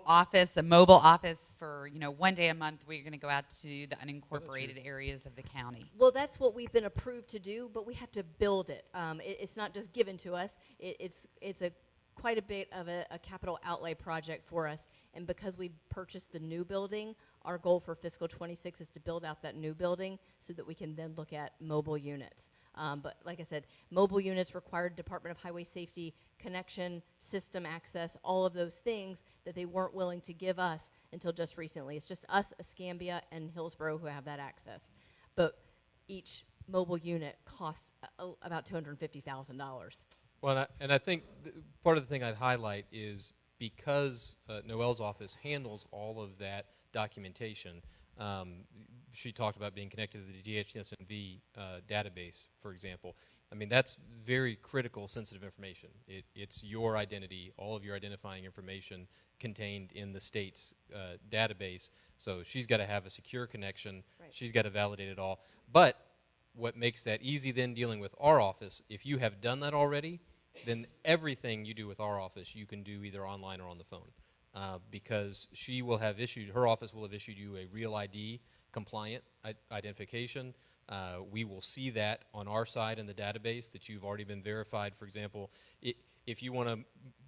office, a mobile office for, one day a month we're going to go out to the unincorporated areas of the county? Well, that's what we've been approved to do, but we have to build it. It's not just given to us. It's quite a bit of a capital outlay project for us. And because we purchased the new building, our goal for fiscal 26 is to build out that new building so that we can then look at mobile units. But like I said, mobile units required Department of Highway Safety connection, system access, all of those things that they weren't willing to give us until just recently. It's just us, Escambia, and Hillsborough who have that access. But each mobile unit costs about $250,000. Well, and I think part of the thing I'd highlight is because Noelle's office handles all of that documentation. She talked about being connected to the DHSNV database, for example. I mean, that's very critical, sensitive information. It's your identity, all of your identifying information contained in the state's database. So she's got to have a secure connection. Right. She's got to validate it all. But what makes that easy then dealing with our office, if you have done that already, then everything you do with our office you can do either online or on the phone. Because she will have issued, her office will have issued you a real ID compliant identification. We will see that on our side in the database that you've already been verified. For example, if you want to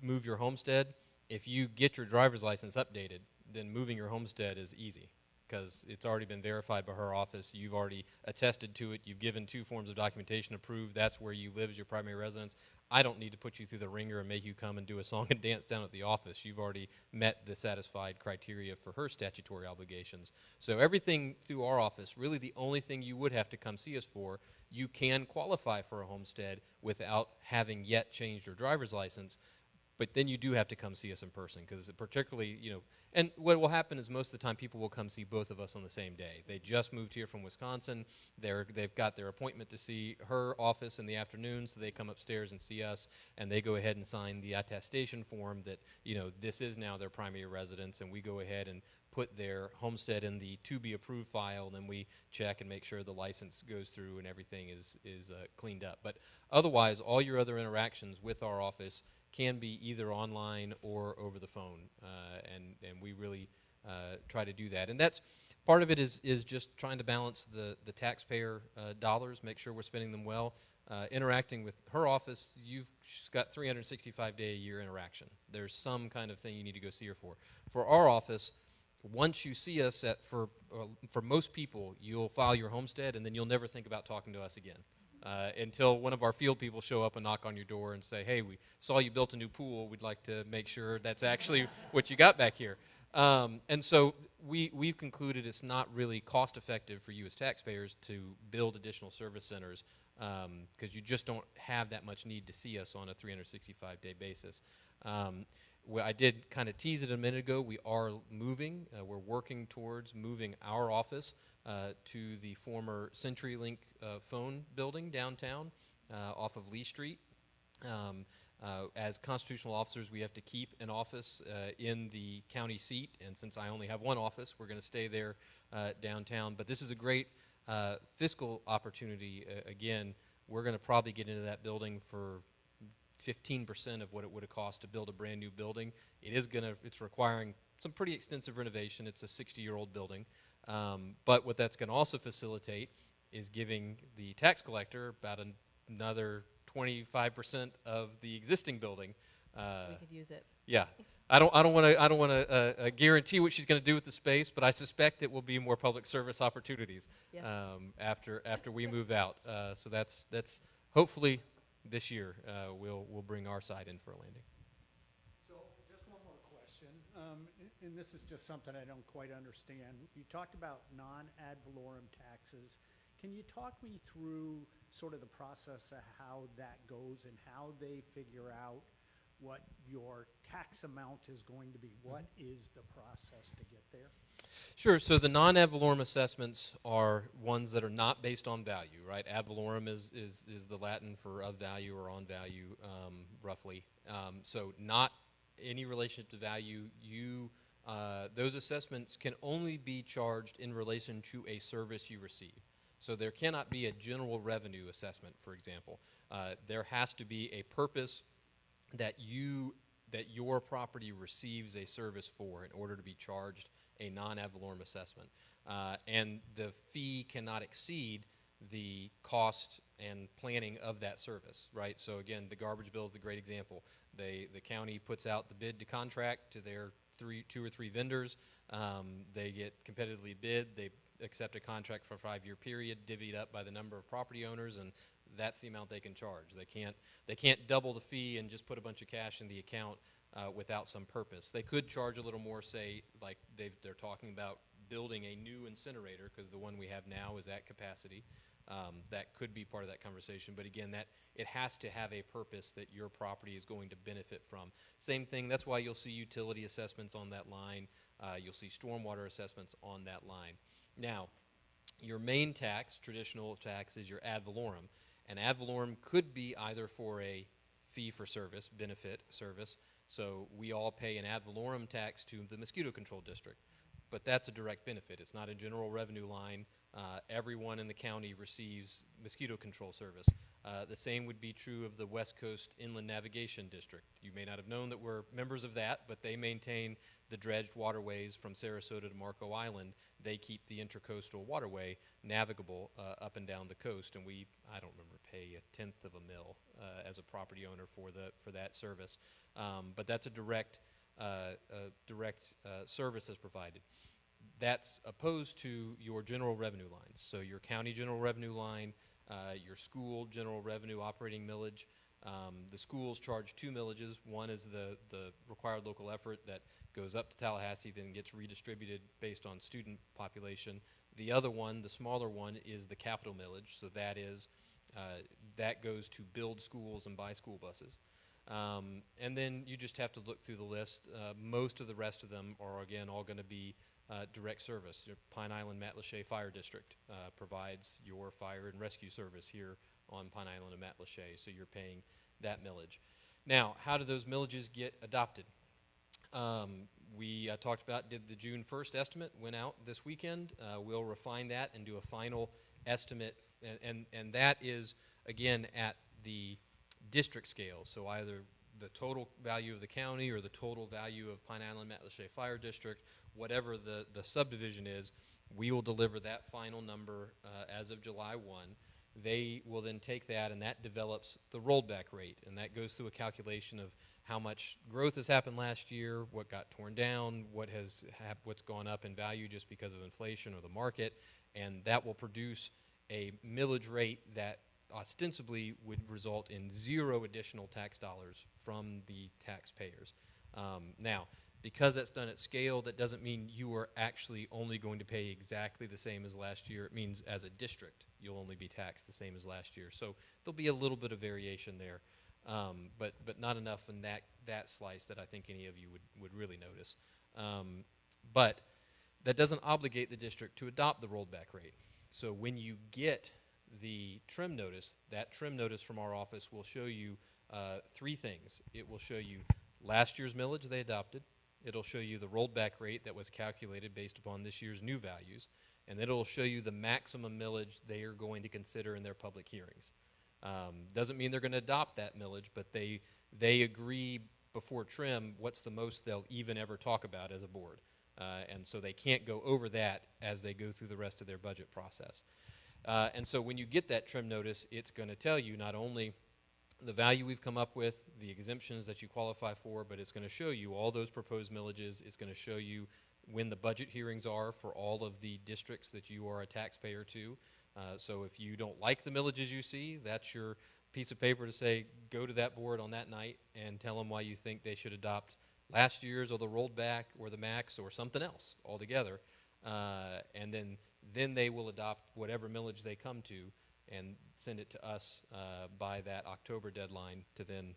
move your homestead, if you get your driver's license updated, then moving your homestead is easy because it's already been verified by her office. You've already attested to it. You've given 2 forms of documentation to prove that's where you live as your primary residence. I don't need to put you through the ringer and make you come and do a song and dance down at the office. You've already met the satisfied criteria for her statutory obligations. So everything through our office, really the only thing you would have to come see us for, you can qualify for a homestead without having yet changed your driver's license. But then you do have to come see us in person because particularly, and what will happen is most of the time people will come see both of us on the same day. They just moved here from Wisconsin. They've got their appointment to see her office in the afternoon, so they come upstairs and see us, and they go ahead and sign the attestation form that, this is now their primary residence, and we go ahead and put their homestead in the to be approved file, and then we check and make sure the license goes through and everything is cleaned up. But otherwise, all your other interactions with our office can be either online or over the phone, and we really try to do that. And that's part of it is just trying to balance the taxpayer dollars, make sure we're spending them well. Interacting with her office, she's got 365-day-a-year interaction. There's some kind of thing you need to go see her for. For our office, once you see us for most people, you'll file your homestead, and then you'll never think about talking to us again. Until one of our field people show up and knock on your door and say, hey, we saw you built a new pool. We'd like to make sure that's actually what you got back here. And so we've concluded it's not really cost effective for you as taxpayers to build additional service centers because you just don't have that much need to see us on a 365-day basis. Well, I did kind of tease it a minute ago. We are moving. We're working towards moving our office to the former CenturyLink phone building downtown off of Lee Street. As constitutional officers, we have to keep an office in the county seat, and since I only have one office, we're going to stay there downtown. But this is a great fiscal opportunity. Again, we're going to probably get into that building for 15% of what it would have cost to build a brand new building. It's requiring some pretty extensive renovation. It's a 60-year-old building. But what that's going to also facilitate is giving the tax collector about another 25% of the existing building. We could use it. Yeah, I don't want to guarantee what she's going to do with the space, but I suspect it will be more public service opportunities Yes. after we move out. So that's hopefully this year we'll bring our side in for a landing. So just one more question, and this is just something I don't quite understand. You talked about non-ad valorem taxes. Can you talk me through sort of the process of how that goes and how they figure out what your tax amount is going to be? What is the process to get there? Sure. So the non-ad valorem assessments are ones that are not based on value, right? Ad valorem is the Latin for of value or on value, roughly. So not any relationship to value. Those assessments can only be charged in relation to a service you receive. So there cannot be a general revenue assessment, for example. There has to be a purpose that your property receives a service for in order to be charged a non-ad valorem assessment. And the fee cannot exceed the cost and planning of that service, right? So again, the garbage bill is the great example. The county puts out the bid to contract to their 2 or 3 vendors. They get competitively bid. They accept a contract for a 5-year period, divvied up by the number of property owners, and that's the amount they can charge. They can't double the fee and just put a bunch of cash in the account without some purpose. They could charge a little more, say, like they're talking about building a new incinerator, because the one we have now is at capacity. That could be part of that conversation, but again, that it has to have a purpose that your property is going to benefit from. Same thing, that's why you'll see utility assessments on that line. You'll see stormwater assessments on that line. Now, your main tax, traditional tax, is your ad valorem. And ad valorem could be either for a fee for service, benefit service. So we all pay an ad valorem tax to the mosquito control district. But that's a direct benefit. It's not a general revenue line. Everyone in the county receives mosquito control service. The same would be true of the West Coast Inland Navigation District. You may not have known that we're members of that, but they maintain the dredged waterways from Sarasota to Marco Island. They keep the intercoastal waterway navigable up and down the coast, and we, I don't remember, pay 1/10 of a mil as a property owner for that service. But that's a direct service that's provided. That's opposed to your general revenue lines. So your county general revenue line, your school general revenue operating millage. The schools charge 2 millages. One is the required local effort that goes up to Tallahassee, then gets redistributed based on student population. The other one, the smaller one, is the capital millage. So that is that goes to build schools and buy school buses. And then you just have to look through the list. Most of the rest of them are, again, all going to be direct service. Your Pine Island Matlacha Fire District provides your fire and rescue service here on Pine Island and Matlacha, so you're paying that millage. Now, how do those millages get adopted? We talked about, did the June 1st estimate, went out this weekend. We'll refine that and do a final estimate, and that is, again, at the district scale, so either the total value of the county or the total value of Pine Island Matlacha Fire District, whatever the subdivision is, we will deliver that final number as of July 1. They will then take that, and that develops the rollback rate, and that goes through a calculation of how much growth has happened last year, what got torn down, what's gone up in value just because of inflation or the market, and that will produce a millage rate that ostensibly would result in 0 additional tax dollars from the taxpayers. Now, because that's done at scale, that doesn't mean you are actually only going to pay exactly the same as last year. It means as a district, you'll only be taxed the same as last year. So there'll be a little bit of variation there, but not enough in that slice that I think any of you would really notice. But that doesn't obligate the district to adopt the rollback rate. So when you get the trim notice, that trim notice from our office will show you 3 things. It will show you last year's millage they adopted. It'll show you the rollback rate that was calculated based upon this year's new values. And then it'll show you the maximum millage they are going to consider in their public hearings. Doesn't mean they're going to adopt that millage, but they agree before trim what's the most they'll even ever talk about as a board. And so they can't go over that as they go through the rest of their budget process. And so when you get that trim notice, it's going to tell you not only the value we've come up with, the exemptions that you qualify for, but it's going to show you all those proposed millages. It's going to show you when the budget hearings are for all of the districts that you are a taxpayer to. So if you don't like the millages you see, that's your piece of paper to say, go to that board on that night and tell them why you think they should adopt last year's or the rolled back or the max or something else altogether. And then they will adopt whatever millage they come to and send it to us by that October deadline to then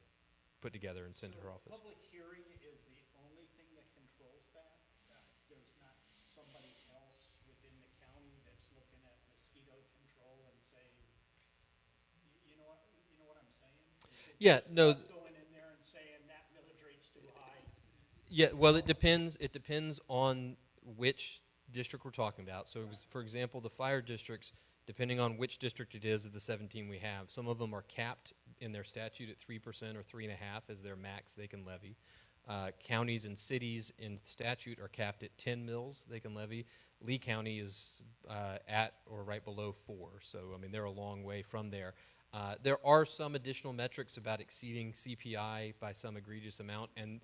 put together and send to her office. Public hearing is the only thing that controls that. There's not somebody else within the county that's looking at mosquito control and saying, you know what I'm saying? Yeah, no. Going in there and saying that millage rate's too high. Yeah, well, it depends. It depends on which district we're talking about. So, for example, the fire districts, depending on which district it is of the 17 we have, some of them are capped in their statute at 3% or 3.5% as their max they can levy. Counties and cities in statute are capped at 10 mils they can levy. Lee County is at or right below 4, so I mean they're a long way from there. There are some additional metrics about exceeding CPI by some egregious amount, and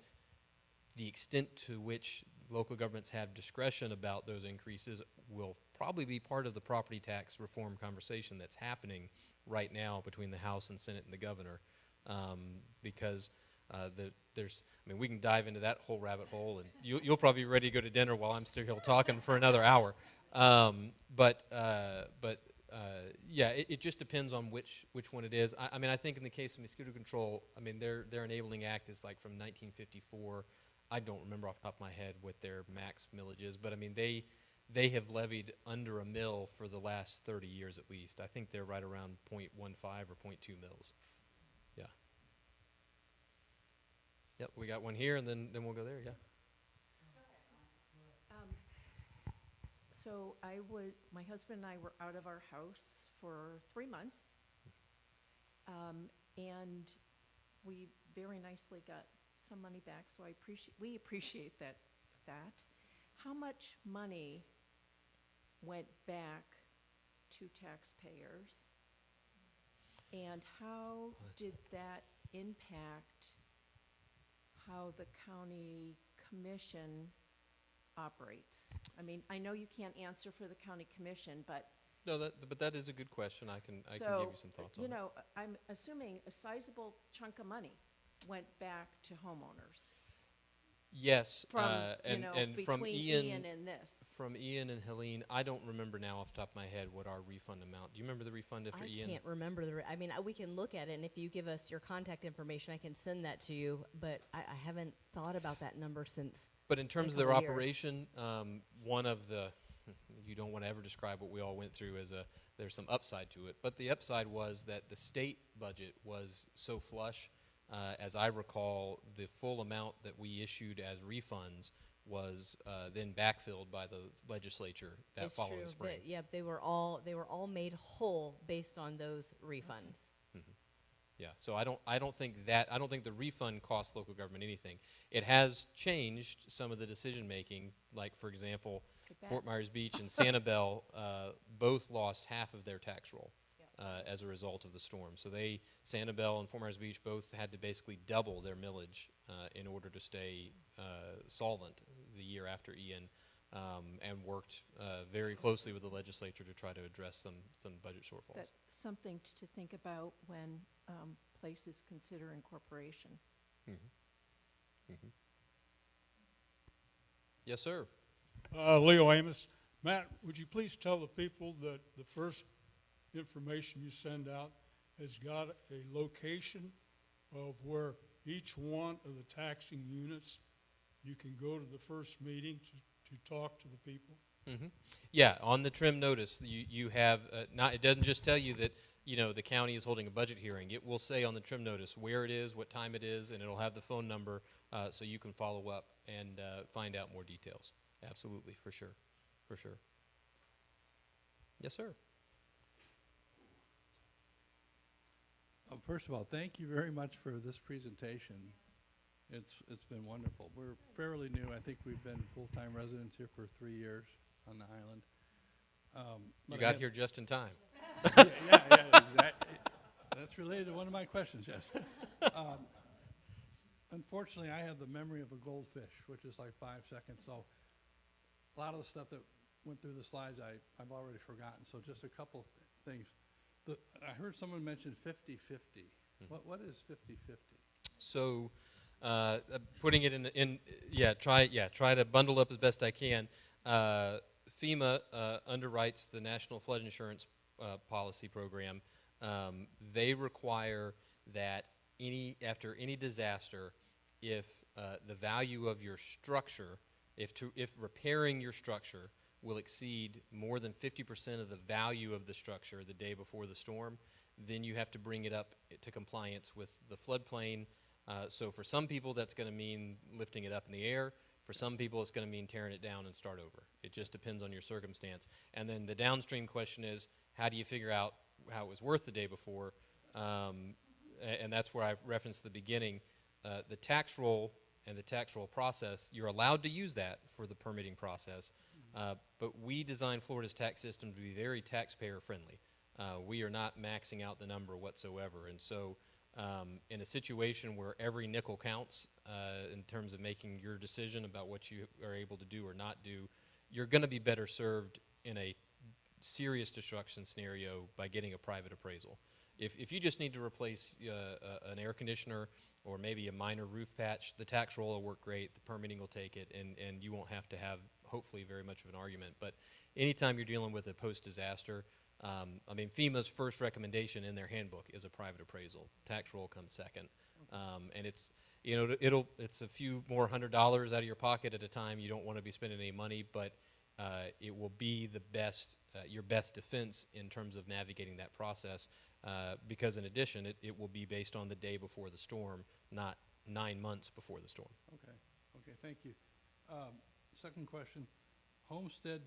the extent to which local governments have discretion about those increases will probably be part of the property tax reform conversation that's happening right now between the House and Senate and the governor, because I mean, we can dive into that whole rabbit hole, and you'll probably be ready to go to dinner while I'm still here talking for another hour. Yeah, it just depends on which one it is. I mean, I think in the case of mosquito control, I mean, their enabling act is like from 1954. I don't remember off the top of my head what their max millage is, but I mean, they have levied under a mill for the last 30 years at least. I think they're right around 0.15 or 0.2 mils. Yeah. Yep, we got one here, and then we'll go there, yeah. So my husband and I were out of our house for 3 months, and we very nicely got some money back, so we appreciate that. How much money went back to taxpayers, and how did that impact how the county commission operates? I mean, I know you can't answer for the county commission, but No, but that is a good question. I can give you some thoughts on you it. know, I'm assuming a sizable chunk of money went back to homeowners Yes, from, and from between Ian and this. From Ian and Helene, I don't remember now off the top of my head what our refund amount. Do you remember the refund after I Ian? can't remember I mean, we can look at it, and if you give us your contact information, I can send that to you, but I haven't thought about that number since. But in terms of their couple years. operation, one of the, you don't want to ever describe what we all went through as there's some upside to it. But the upside was that the state budget was so flush. As I recall, the full amount that we issued as refunds was then backfilled by the legislature that It's following true. spring. They were all made whole based on those refunds. Yeah, so I don't think the refund cost local government anything. It has changed some of the decision making, like for example, Fort Myers Beach and Sanibel both lost half of their tax roll as a result of the storm. So Sanibel and Fort Myers Beach both had to basically double their millage in order to stay solvent the year after Ian, and worked very closely with the legislature to try to address some budget shortfalls. That's something to think about when places consider incorporation. Yes, sir. Leo Amos. Matt, would you please tell the people that the first information you send out has got a location of where each one of the taxing units, you can go to the first meeting to talk to the people? Yeah, on the trim notice, you have it doesn't just tell you that the county is holding a budget hearing. It will say on the trim notice where it is, what time it is, and it'll have the phone number so you can follow up and find out more details. Absolutely, for sure. Yes, sir. First of all, thank you very much for this presentation. It's been wonderful. We're fairly new. I think we've been full-time residents here for 3 years on the island. You got here just in time. Yeah, exactly. That's related to one of my questions, yes. Unfortunately, I have the memory of a goldfish, which is like 5 seconds. So a lot of the stuff that went through the slides, I've already forgotten. So just a couple things. I heard someone mention 50-50. What is 50-50? So, putting it try to bundle up as best I can. FEMA underwrites the National Flood Insurance Policy Program. They require that after any disaster, if the value of your structure, if repairing your structure will exceed more than 50% of the value of the structure the day before the storm, then you have to bring it up to compliance with the floodplain. So for some people, that's going to mean lifting it up in the air. For some people, it's going to mean tearing it down and start over. It just depends on your circumstance. And then the downstream question is, how do you figure out how it was worth the day before? And that's where I referenced the beginning. The tax roll and the tax roll process, you're allowed to use that for the permitting process. But we designed Florida's tax system to be very taxpayer friendly. We are not maxing out the number whatsoever. And so in a situation where every nickel counts in terms of making your decision about what you are able to do or not do, you're going to be better served in a serious destruction scenario by getting a private appraisal. If you just need to replace an air conditioner or maybe a minor roof patch, the tax roll will work great, the permitting will take it, and you won't have to have, hopefully, very much of an argument. But anytime you're dealing with a post-disaster, I mean, FEMA's first recommendation in their handbook is a private appraisal. Tax roll comes second. And it's, you know, it's a few more $100 out of your pocket at a time. You don't want to be spending any money, but it will be the best, your best defense in terms of navigating that process, because in addition, it will be based on the day before the storm, not 9 months before the storm. Okay, okay, thank you. Second question, homestead,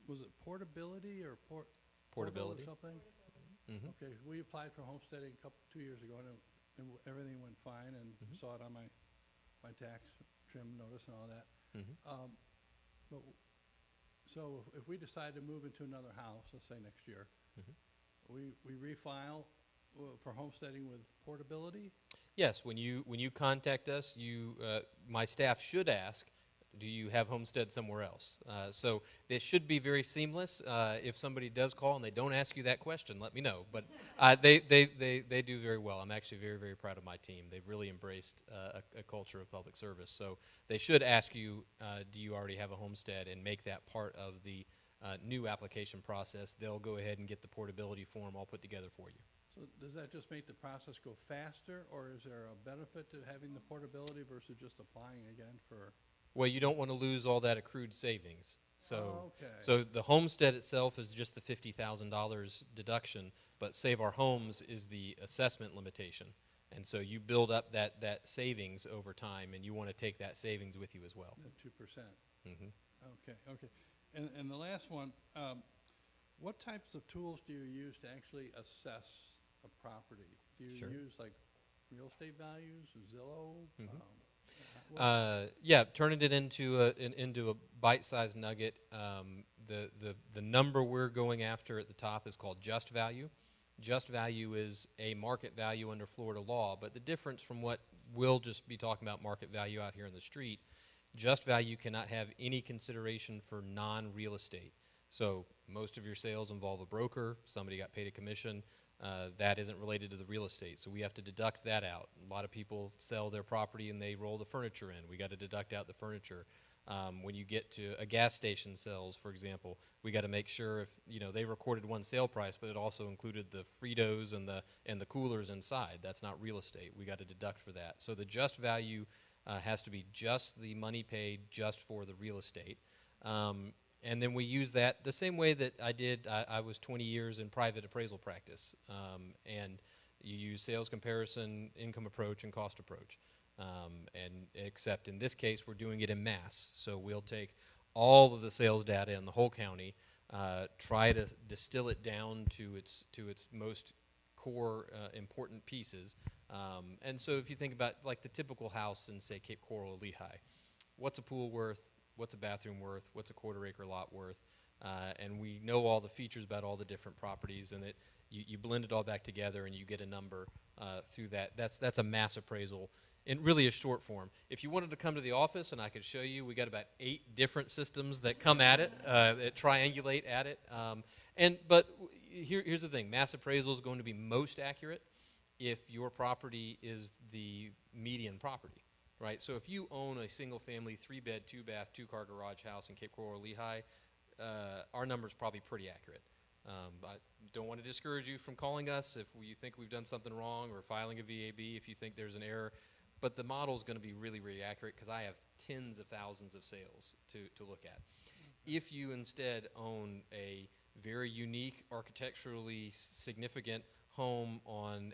was it portability or portable or Portability. something? Mhm. Okay, we applied for homesteading 2 years ago, and everything went fine, and saw it on my tax trim notice and all that. Mhm. But so if we decide to move into another house, let's say next year, Mhm. we refile for homesteading with portability? Yes, when you contact us, my staff should ask, do you have homestead somewhere else? So this should be very seamless. If somebody does call and they don't ask you that question, let me know. But they do very well. I'm actually very, very proud of my team. They've really embraced a culture of public service. So they should ask you, do you already have a homestead, and make that part of the new application process. They'll go ahead and get the portability form all put together for you. So does that just make the process go faster, or is there a benefit to having the portability versus just applying again for? Well, you don't want to lose all that accrued savings. So, Okay. so the homestead itself is just the $50,000 deduction, but Save Our Homes is the assessment limitation. And so you build up that savings over time, and you want to take that savings with you as well. The 2%. Mm-hmm. Okay, okay. And the last one, what types of tools do you use to actually assess a property? Do you Sure. use like real estate values, Zillow? Mhm. What- Yeah, turning it into a bite-sized nugget. The number we're going after at the top is called just value. Just value is a market value under Florida law, but the difference from what we'll just be talking about market value out here in the street, just value cannot have any consideration for non-real estate. So most of your sales involve a broker, somebody got paid a commission. That isn't related to the real estate, so we have to deduct that out. A lot of people sell their property and they roll the furniture in. We got to deduct out the furniture. When you get to a gas station sales, for example, we got to make sure if they recorded one sale price, but it also included the Fritos and the coolers inside. That's not real estate. We got to deduct for that. So the just value has to be just the money paid just for the real estate. And then we use that the same way that I did. I was 20 years in private appraisal practice, and you use sales comparison, income approach, and cost approach. And except in this case, we're doing it in mass. So we'll take all of the sales data in the whole county, try to distill it down to its most core important pieces. And so if you think about like the typical house in, say, Cape Coral or Lehigh, what's a pool worth? What's a bathroom worth? What's a quarter-acre lot worth? And we know all the features about all the different properties, and you blend it all back together, and you get a number through that. That's a mass appraisal in really a short form. If you wanted to come to the office, and I could show you, we got about 8 different systems that come at it, that triangulate at it. But here's the thing: mass appraisal is going to be most accurate if your property is the median property. Right, so if you own a single-family, 3-bed, 2-bath, 2-car garage house in Cape Coral or Lehigh, our number's probably pretty accurate. I don't want to discourage you from calling us if you think we've done something wrong, or filing a VAB if you think there's an error. But the model's going to be really, really accurate because I have tens of thousands of sales to look at. If you instead own a very unique, architecturally significant home on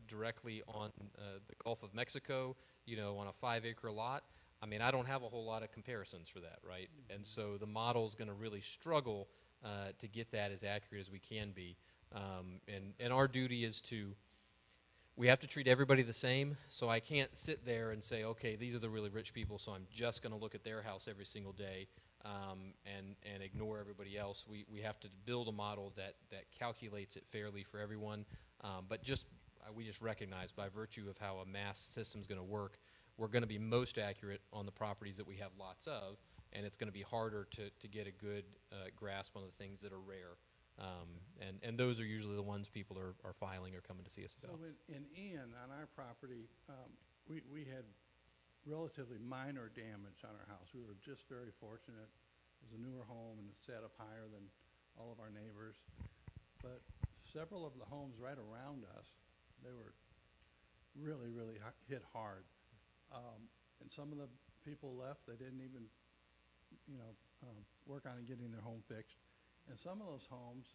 directly on the Gulf of Mexico, on a 5-acre lot, I mean, I don't have a whole lot of comparisons for that, right? And so the model's going to really struggle to get that as accurate as we can be. And our duty is we have to treat everybody the same, so I can't sit there and say, okay, these are the really rich people, so I'm just going to look at their house every single day and ignore everybody else. We have to build a model that calculates it fairly for everyone, but we just recognize by virtue of how a mass system is going to work, we're going to be most accurate on the properties that we have lots of, and it's going to be harder to get a good grasp on the things that are rare. And those are usually the ones people are filing or coming to see us So about. in Ian, on our property, we had relatively minor damage on our house. We were just very fortunate. It was a newer home and it sat up higher than all of our neighbors. But several of the homes right around us, they were really, really hit hard. And some of the people left, they didn't even, work on getting their home fixed. And some of those homes,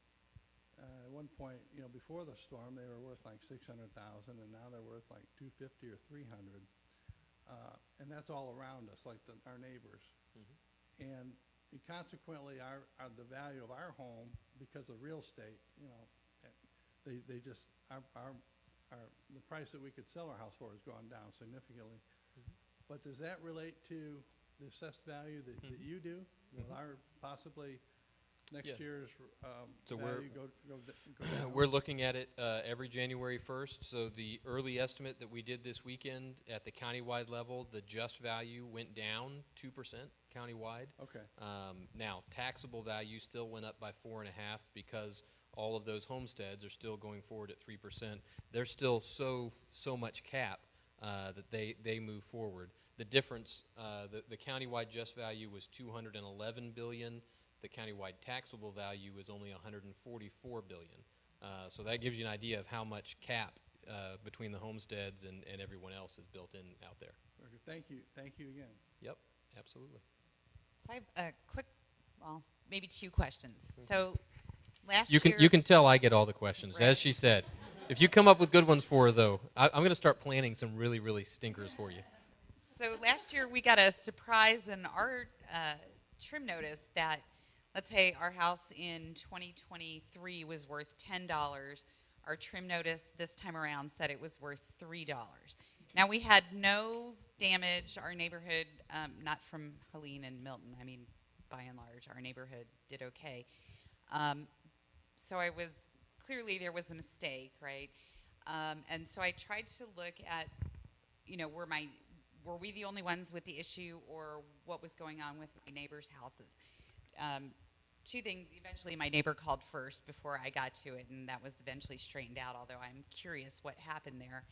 at one point, before the storm, they were worth like 600,000, and now they're worth like 250 or 300. And that's all around us, like our neighbors. And consequently, the value of our home, because of real estate, they just the price that we could sell our house for has gone down significantly. But does that relate to the assessed value that you do? Will our possibly Yeah. next year's So value go down? we're looking at it every January 1st. So the early estimate that we did this weekend at the countywide level, the just value went down 2% countywide. Okay. Now, taxable value still went up by 4.5% because all of those homesteads are still going forward at 3%. There's still so much cap that they move forward. The difference, the countywide just value was $211 billion. The countywide taxable value is only $144 billion. So that gives you an idea of how much cap between the homesteads and everyone else is built in out there. Okay, thank you. Thank you again. Yep, absolutely. So I have a quick, well, maybe two questions. So last You year. can tell I get all the questions, Right. as she said. If you come up with good ones for her, though, I'm going to start planning some really, really stinkers for you. So last year we got a surprise in our trim notice that, let's say our house in 2023 was worth $10. Our trim notice this time around said it was worth $3. Now we had no damage. Our neighborhood, not from Helene and Milton, I mean, by and large, our neighborhood did okay. So clearly there was a mistake, right? And so I tried to look at, were we the only ones with the issue, or what was going on with my neighbors' houses? Two things. Eventually, my neighbor called first before I got to it, and that was eventually straightened out, although I'm curious what happened there.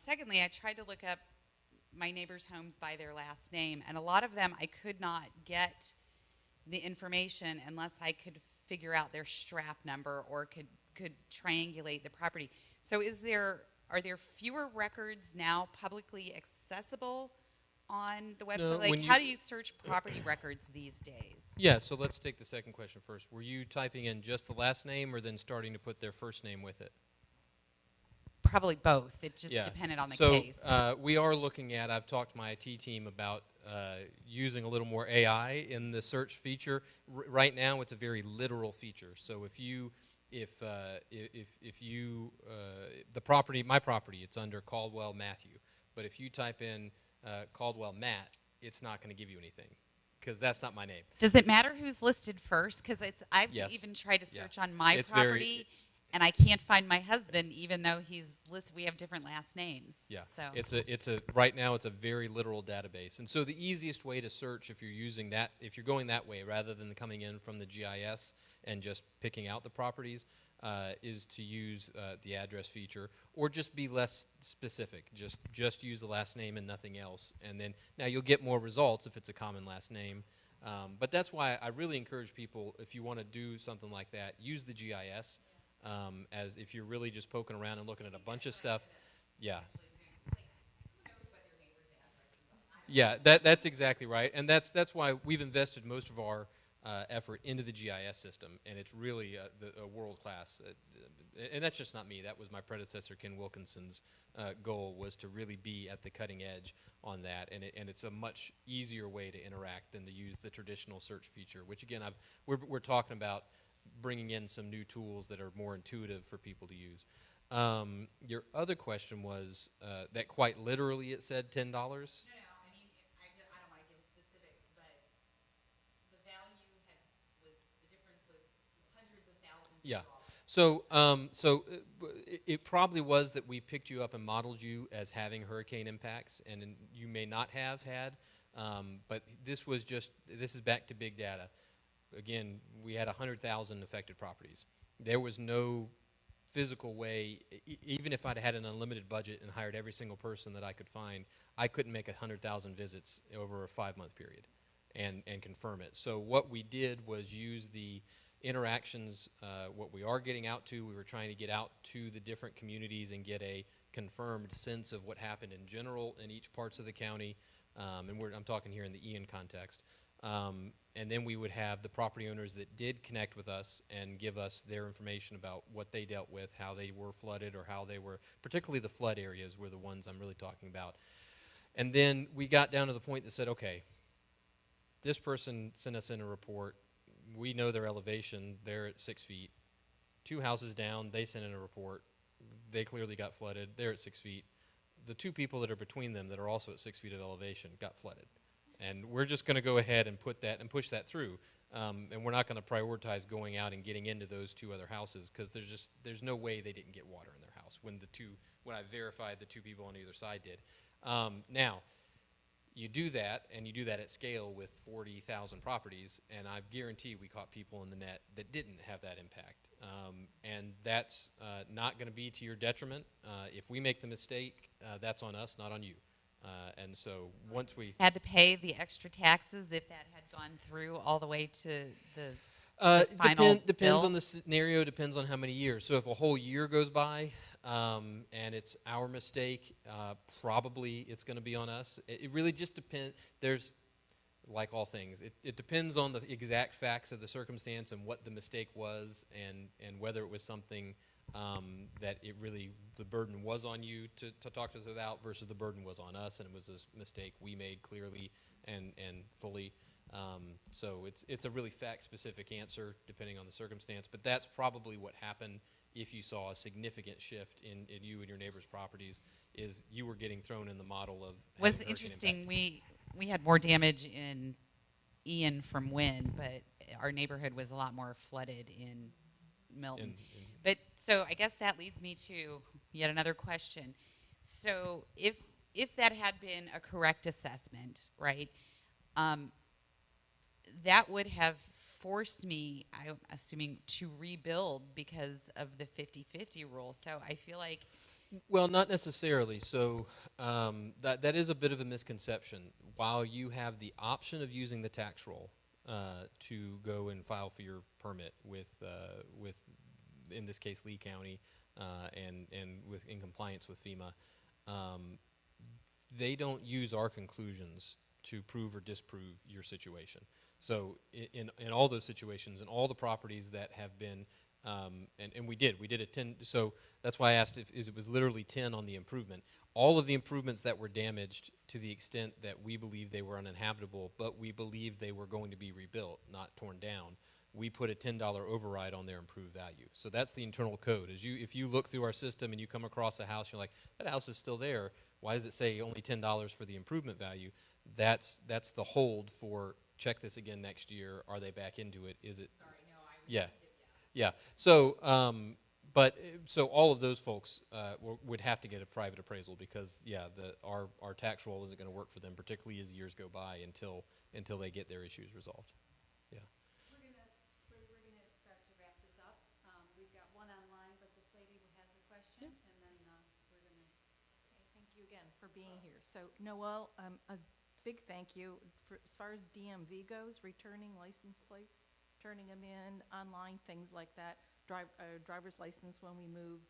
Secondly, I tried to look up my neighbors' homes by their last name, and a lot of them I could not get the information unless I could figure out their strap number or could triangulate the property. So are there fewer records now publicly accessible on the website? No, how do you search property records these days? Yeah, so let's take the second question first. Were you typing in just the last name or then starting to put their first name with it? Probably both. It just depended on the case. So we are looking at, I've talked to my IT team about using a little more AI in the search feature. Right now it's a very literal feature. So my property, it's under Caldwell Matthew. But if you type in Caldwell Matt, it's not going to give you anything because that's not my name. Does it matter who's listed first? Because I've Yes. even tried to Yeah. search on my It's property, and I can't find my husband, even though he's listed. We have different last names. Yeah, So right now it's a very literal database, and so the easiest way to search if you're going that way rather than coming in from the GIS and just picking out the properties, is to use the address feature, or just be less specific. Just use the last name and nothing else, and then now you'll get more results if it's a common last name. But that's why I really encourage people, if you want to do something like that, use the GIS. As if you're really just poking around and looking at a bunch of stuff. Yeah. Yeah, that's exactly right, and that's why we've invested most of our effort into the GIS system, and it's really a world class. And that's just not me. That was my predecessor, Ken Wilkinson's goal, was to really be at the cutting edge on that, and it's a much easier way to interact than to use the traditional search feature, which again we're talking about bringing in some new tools that are more intuitive for people to use. Your other question was that quite literally it said $10. No, I mean, I don't want to give specifics, but the value the difference was hundreds of thousands. Yeah. So it probably was that we picked you up and modeled you as having hurricane impacts, and you may not have had, but this is back to big data. again, we had 100,000 affected properties. There was no physical way, even if I'd had an unlimited budget and hired every single person that I could find, I couldn't make 100,000 visits over a 5-month period and confirm it. So what we did was use the interactions, what we are getting out to, we were trying to get out to the different communities and get a confirmed sense of what happened in general in each parts of the county, and I'm talking here in the Ian context. And then we would have the property owners that did connect with us and give us their information about what they dealt with, how they were flooded, or how they were, particularly the flood areas were the ones I'm really talking about. And then we got down to the point that said, okay, this person sent us in a report. We know their elevation. They're at 6 feet. 2 houses down, they sent in a report. They clearly got flooded. They're at 6 feet. The 2 people that are between them that are also at 6 feet of elevation got flooded. And we're just going to go ahead and put that and push that through. And we're not going to prioritize going out and getting into those 2 other houses because there's no way they didn't get water in their house when I verified the 2 people on either side did. Now, you do that, and you do that at scale with 40,000 properties, and I guarantee we caught people in the net that didn't have that impact. And that's not going to be to your detriment. If we make the mistake, that's on us, not on you. And so once we Had to pay the extra taxes if that had gone through all the way to the final depends bill? on the scenario, depends on how many years. So if a whole year goes by and it's our mistake, probably it's going to be on us. It really just depends. There's, like all things, it depends on the exact facts of the circumstance and what the mistake was and whether it was something that the burden was on you to talk to us about versus the burden was on us and it was a mistake we made clearly and fully. So it's a really fact-specific answer depending on the circumstance, but that's probably what happened if you saw a significant shift in you and your neighbors' properties is you were getting thrown in the model of Was having hurricane interesting. impact. We had more damage in Ian from wind, but our neighborhood was a lot more flooded in Milton. But so I guess that leads me to yet another question. So if that had been a correct assessment, right, that would have forced me, I'm assuming, to rebuild because of the 50-50 rule. So I feel like Well, not necessarily. So that is a bit of a misconception. While you have the option of using the tax roll to go and file for your permit with in this case Lee County and in compliance with FEMA, they don't use our conclusions to prove or disprove your situation. So in all those situations, in all the properties that have been and we did a 10, so that's why I asked if it was literally 10 on the improvement. All of the improvements that were damaged to the extent that we believe they were uninhabitable, but we believe they were going to be rebuilt, not torn down, we put a $10 override on their improved value. So that's the internal code. If you look through our system and you come across a house, you're like, that house is still there. Why does it say only $10 for the improvement value? That's the hold for check this again next year. Are they back into it? Is it? sorry, no, I was Yeah. Yeah. So, so all of those folks would have to get a private appraisal because, our tax roll isn't going to work for them, particularly as years go by until they get their issues resolved. Yeah. We're gonna start to wrap this up. We've got one online, but this lady has a question, and then we're gonna. Okay, thank you again for being here. So Noelle, a big thank you. As far as DMV goes, returning license plates, turning them in online, things like that, driver's license when we moved,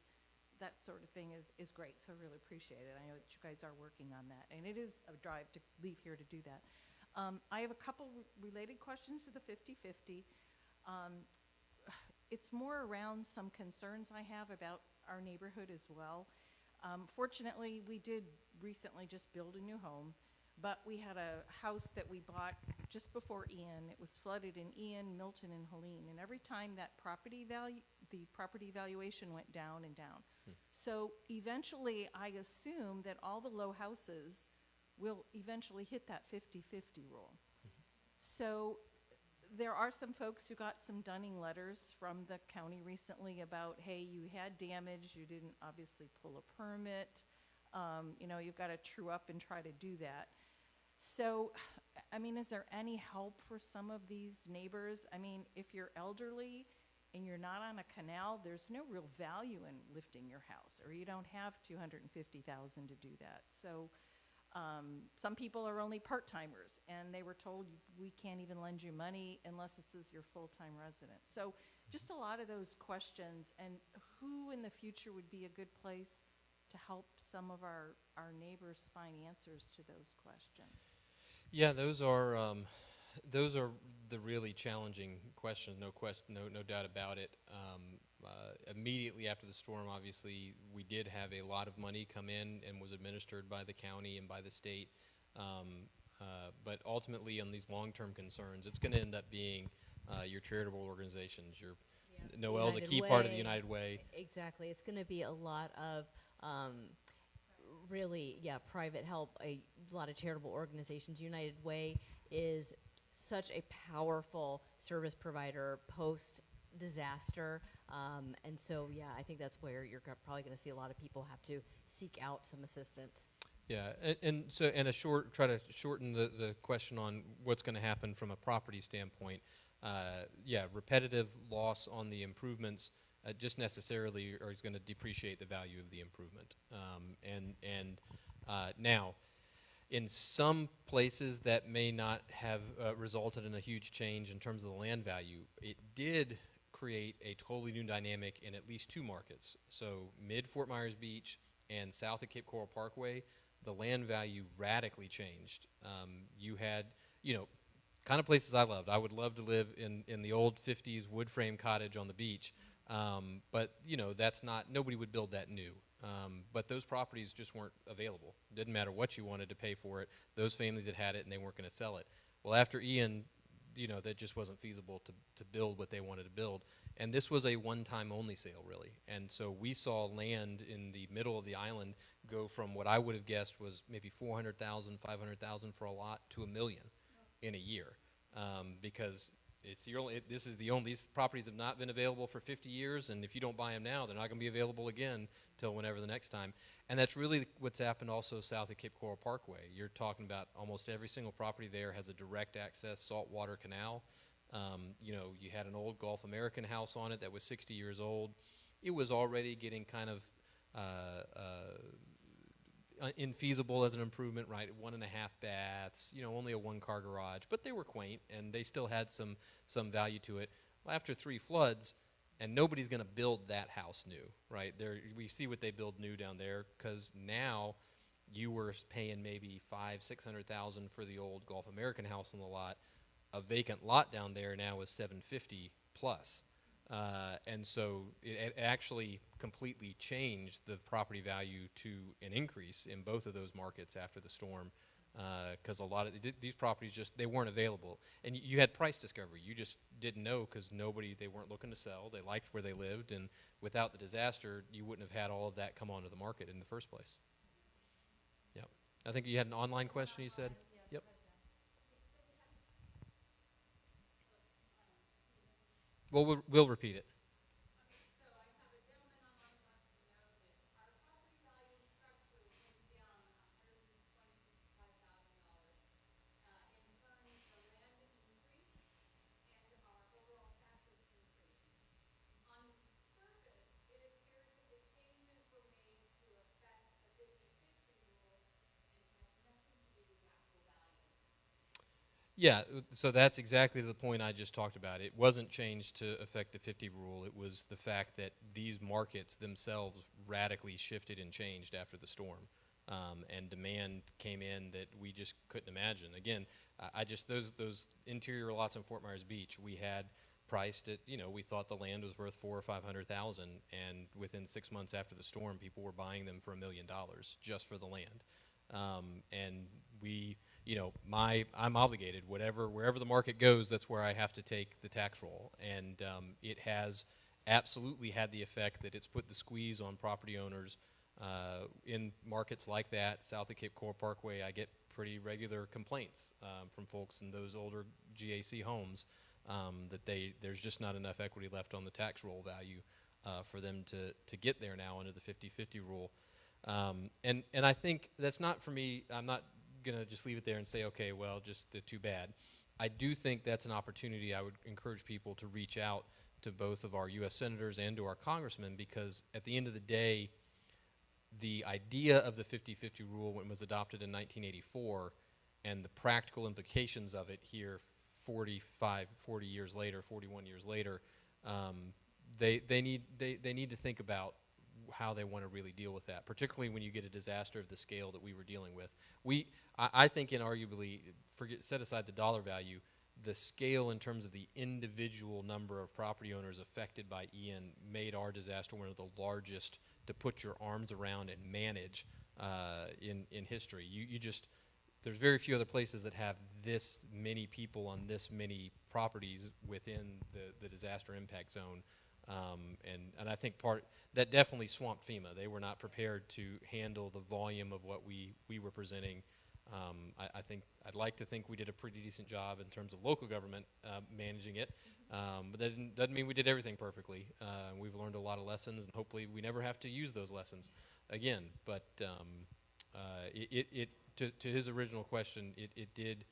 that sort of thing is great, so I really appreciate it. I know that you guys are working on that, and it is a drive to leave here to do that. I have a couple related questions to the 50-50. It's more around some concerns I have about our neighborhood as well. Fortunately, we did recently just build a new home, but we had a house that we bought just before Ian. It was flooded in Ian, Milton, and Helene, and every time that the property valuation went down and down. So eventually, I assume that all the low houses will eventually hit that 50-50 rule. So there are some folks who got some dunning letters from the county recently about, hey, you had damage, you didn't obviously pull a permit, you've got to true up and try to do that. So I mean, is there any help for some of these neighbors? I mean, if you're elderly and you're not on a canal, there's no real value in lifting your house, or you don't have 250,000 to do that. So some people are only part-timers, and they were told, we can't even lend you money unless this is your full-time resident. So just a lot of those questions, and who in the future would be a good place to help some of our neighbors find answers to those questions? Yeah, those are the really challenging questions. No doubt about it. Immediately after the storm, obviously, we did have a lot of money come in and was administered by the county and by the state. But ultimately, on these long-term concerns, it's going to end up being your charitable organizations. Noelle's a United key part of the Way. United Way. Exactly. It's going to be a lot of really, private help, a lot of charitable organizations. United Way is such a powerful service provider post-disaster. And so, I think that's where you're probably going to see a lot of people have to seek out some assistance. Yeah, and try to shorten the question on what's going to happen from a property standpoint. Repetitive loss on the improvements just necessarily is going to depreciate the value of the improvement. Now, in some places that may not have resulted in a huge change in terms of the land value, it did create a totally new dynamic in at least two markets. So mid-Fort Myers Beach and south of Cape Coral Parkway, the land value radically changed. You had, kind of places I loved. I would love to live in the old 50s wood frame cottage on the beach. But, that's not, nobody would build that new. But those properties just weren't available. Didn't matter what you wanted to pay for it. Those families had it and they weren't going to sell it. Well, after Ian, that just wasn't feasible to build what they wanted to build. And this was a one-time only sale, really. And so we saw land in the middle of the island go from what I would have guessed was maybe 400,000, 500,000 for a lot to $1 million in a year. Because these properties have not been available for 50 years, and if you don't buy them now, they're not going to be available again till whenever the next time. And that's really what's happened also south of Cape Coral Parkway. You're talking about almost every single property there has a direct access saltwater canal. You had an old Gulf American house on it that was 60 years old. It was already getting kind of infeasible as an improvement, right? 1.5 baths, only a 1-car garage, but they were quaint and they still had some value to it. Well, after 3 floods, and nobody's going to build that house new, right? We see what they build new down there, because now you were paying maybe $500,000-600,000 for the old Gulf American house on the lot. A vacant lot down there now is $750,000 plus. And so it actually completely changed the property value to an increase in both of those markets after the storm, because a lot of these properties they weren't available. And you had price discovery. You just didn't know, because they weren't looking to sell. They liked where they lived, and without the disaster, you wouldn't have had all of that come onto the market in the first place. Yeah. I think you had an online question, you said? Yep. Well, we'll repeat it. Yeah, so that's exactly the point I just talked about. It wasn't changed to affect the 50 rule. It was the fact that these markets themselves radically shifted and changed after the storm. And demand came in that we just couldn't imagine. Again, those interior lots in Fort Myers Beach, we had priced at, we thought the land was worth $400,000 or $500,000, and within 6 months after the storm, people were buying them for $1 million just for the land. And we, I'm obligated, wherever the market goes, that's where I have to take the tax roll. And it has absolutely had the effect that it's put the squeeze on property owners in markets like that. South of Cape Coral Parkway, I get pretty regular complaints from folks in those older GAC homes that there's just not enough equity left on the tax roll value for them to get there now under the 50-50 rule. And I think that's not for me. I'm not going to just leave it there and say, okay, well, just too bad. I do think that's an opportunity. I would encourage people to reach out to both of our U.S. senators and to our congressmen, because at the end of the day, the idea of the 50-50 rule when it was adopted in 1984 and the practical implications of it here 40 years later, 41 years later, they need to think about how they want to really deal with that, particularly when you get a disaster of the scale that we were dealing with. I think inarguably, set aside the dollar value, the scale in terms of the individual number of property owners affected by Ian made our disaster one of the largest to put your arms around and manage in history. There's very few other places that have this many people on this many properties within the disaster impact zone. And I think that definitely swamped FEMA. They were not prepared to handle the volume of what we were presenting. I'd like to think we did a pretty decent job in terms of local government managing it, but that doesn't mean we did everything perfectly. We've learned a lot of lessons, and hopefully we never have to use those lessons again. But to his original question, it did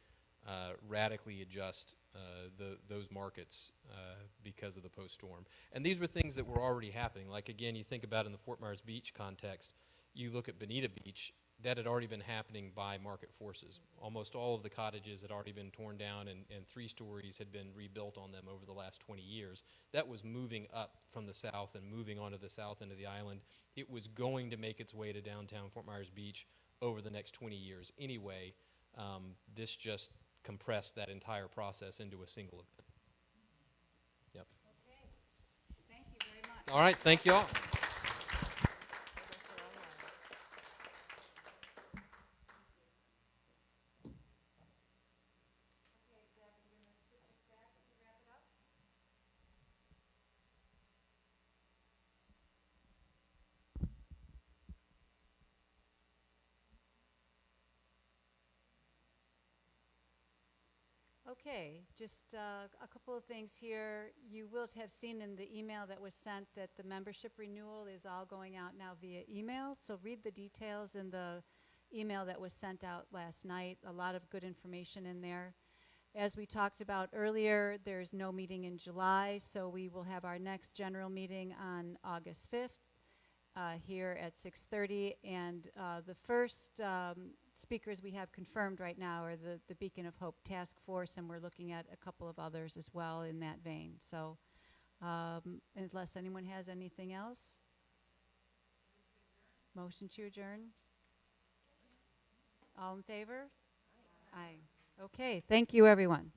radically adjust those markets because of the post-storm. And these were things that were already happening. Like, again, you think about in the Fort Myers Beach context, you look at Bonita Beach, that had already been happening by market forces. Almost all of the cottages had already been torn down, and 3 stories had been rebuilt on them over the last 20 years. That was moving up from the south and moving onto the south end of the island. It was going to make its way to downtown Fort Myers Beach over the next 20 years anyway. This just compressed that entire process into a single event. Yep. Okay. Thank you very much. All right, thank you all. Okay, just a couple of things here. You will have seen in the email that was sent that the membership renewal is all going out now via email. So read the details in the email that was sent out last night. A lot of good information in there. As we talked about earlier, there's no meeting in July, so we will have our next general meeting on August 5th here at 6:30. And the first speakers we have confirmed right now are the Beacon of Hope Task Force, and we're looking at a couple of others as well in that vein. So unless anyone has anything else. Motion to adjourn. All in favor? Aye. Okay, thank you, everyone.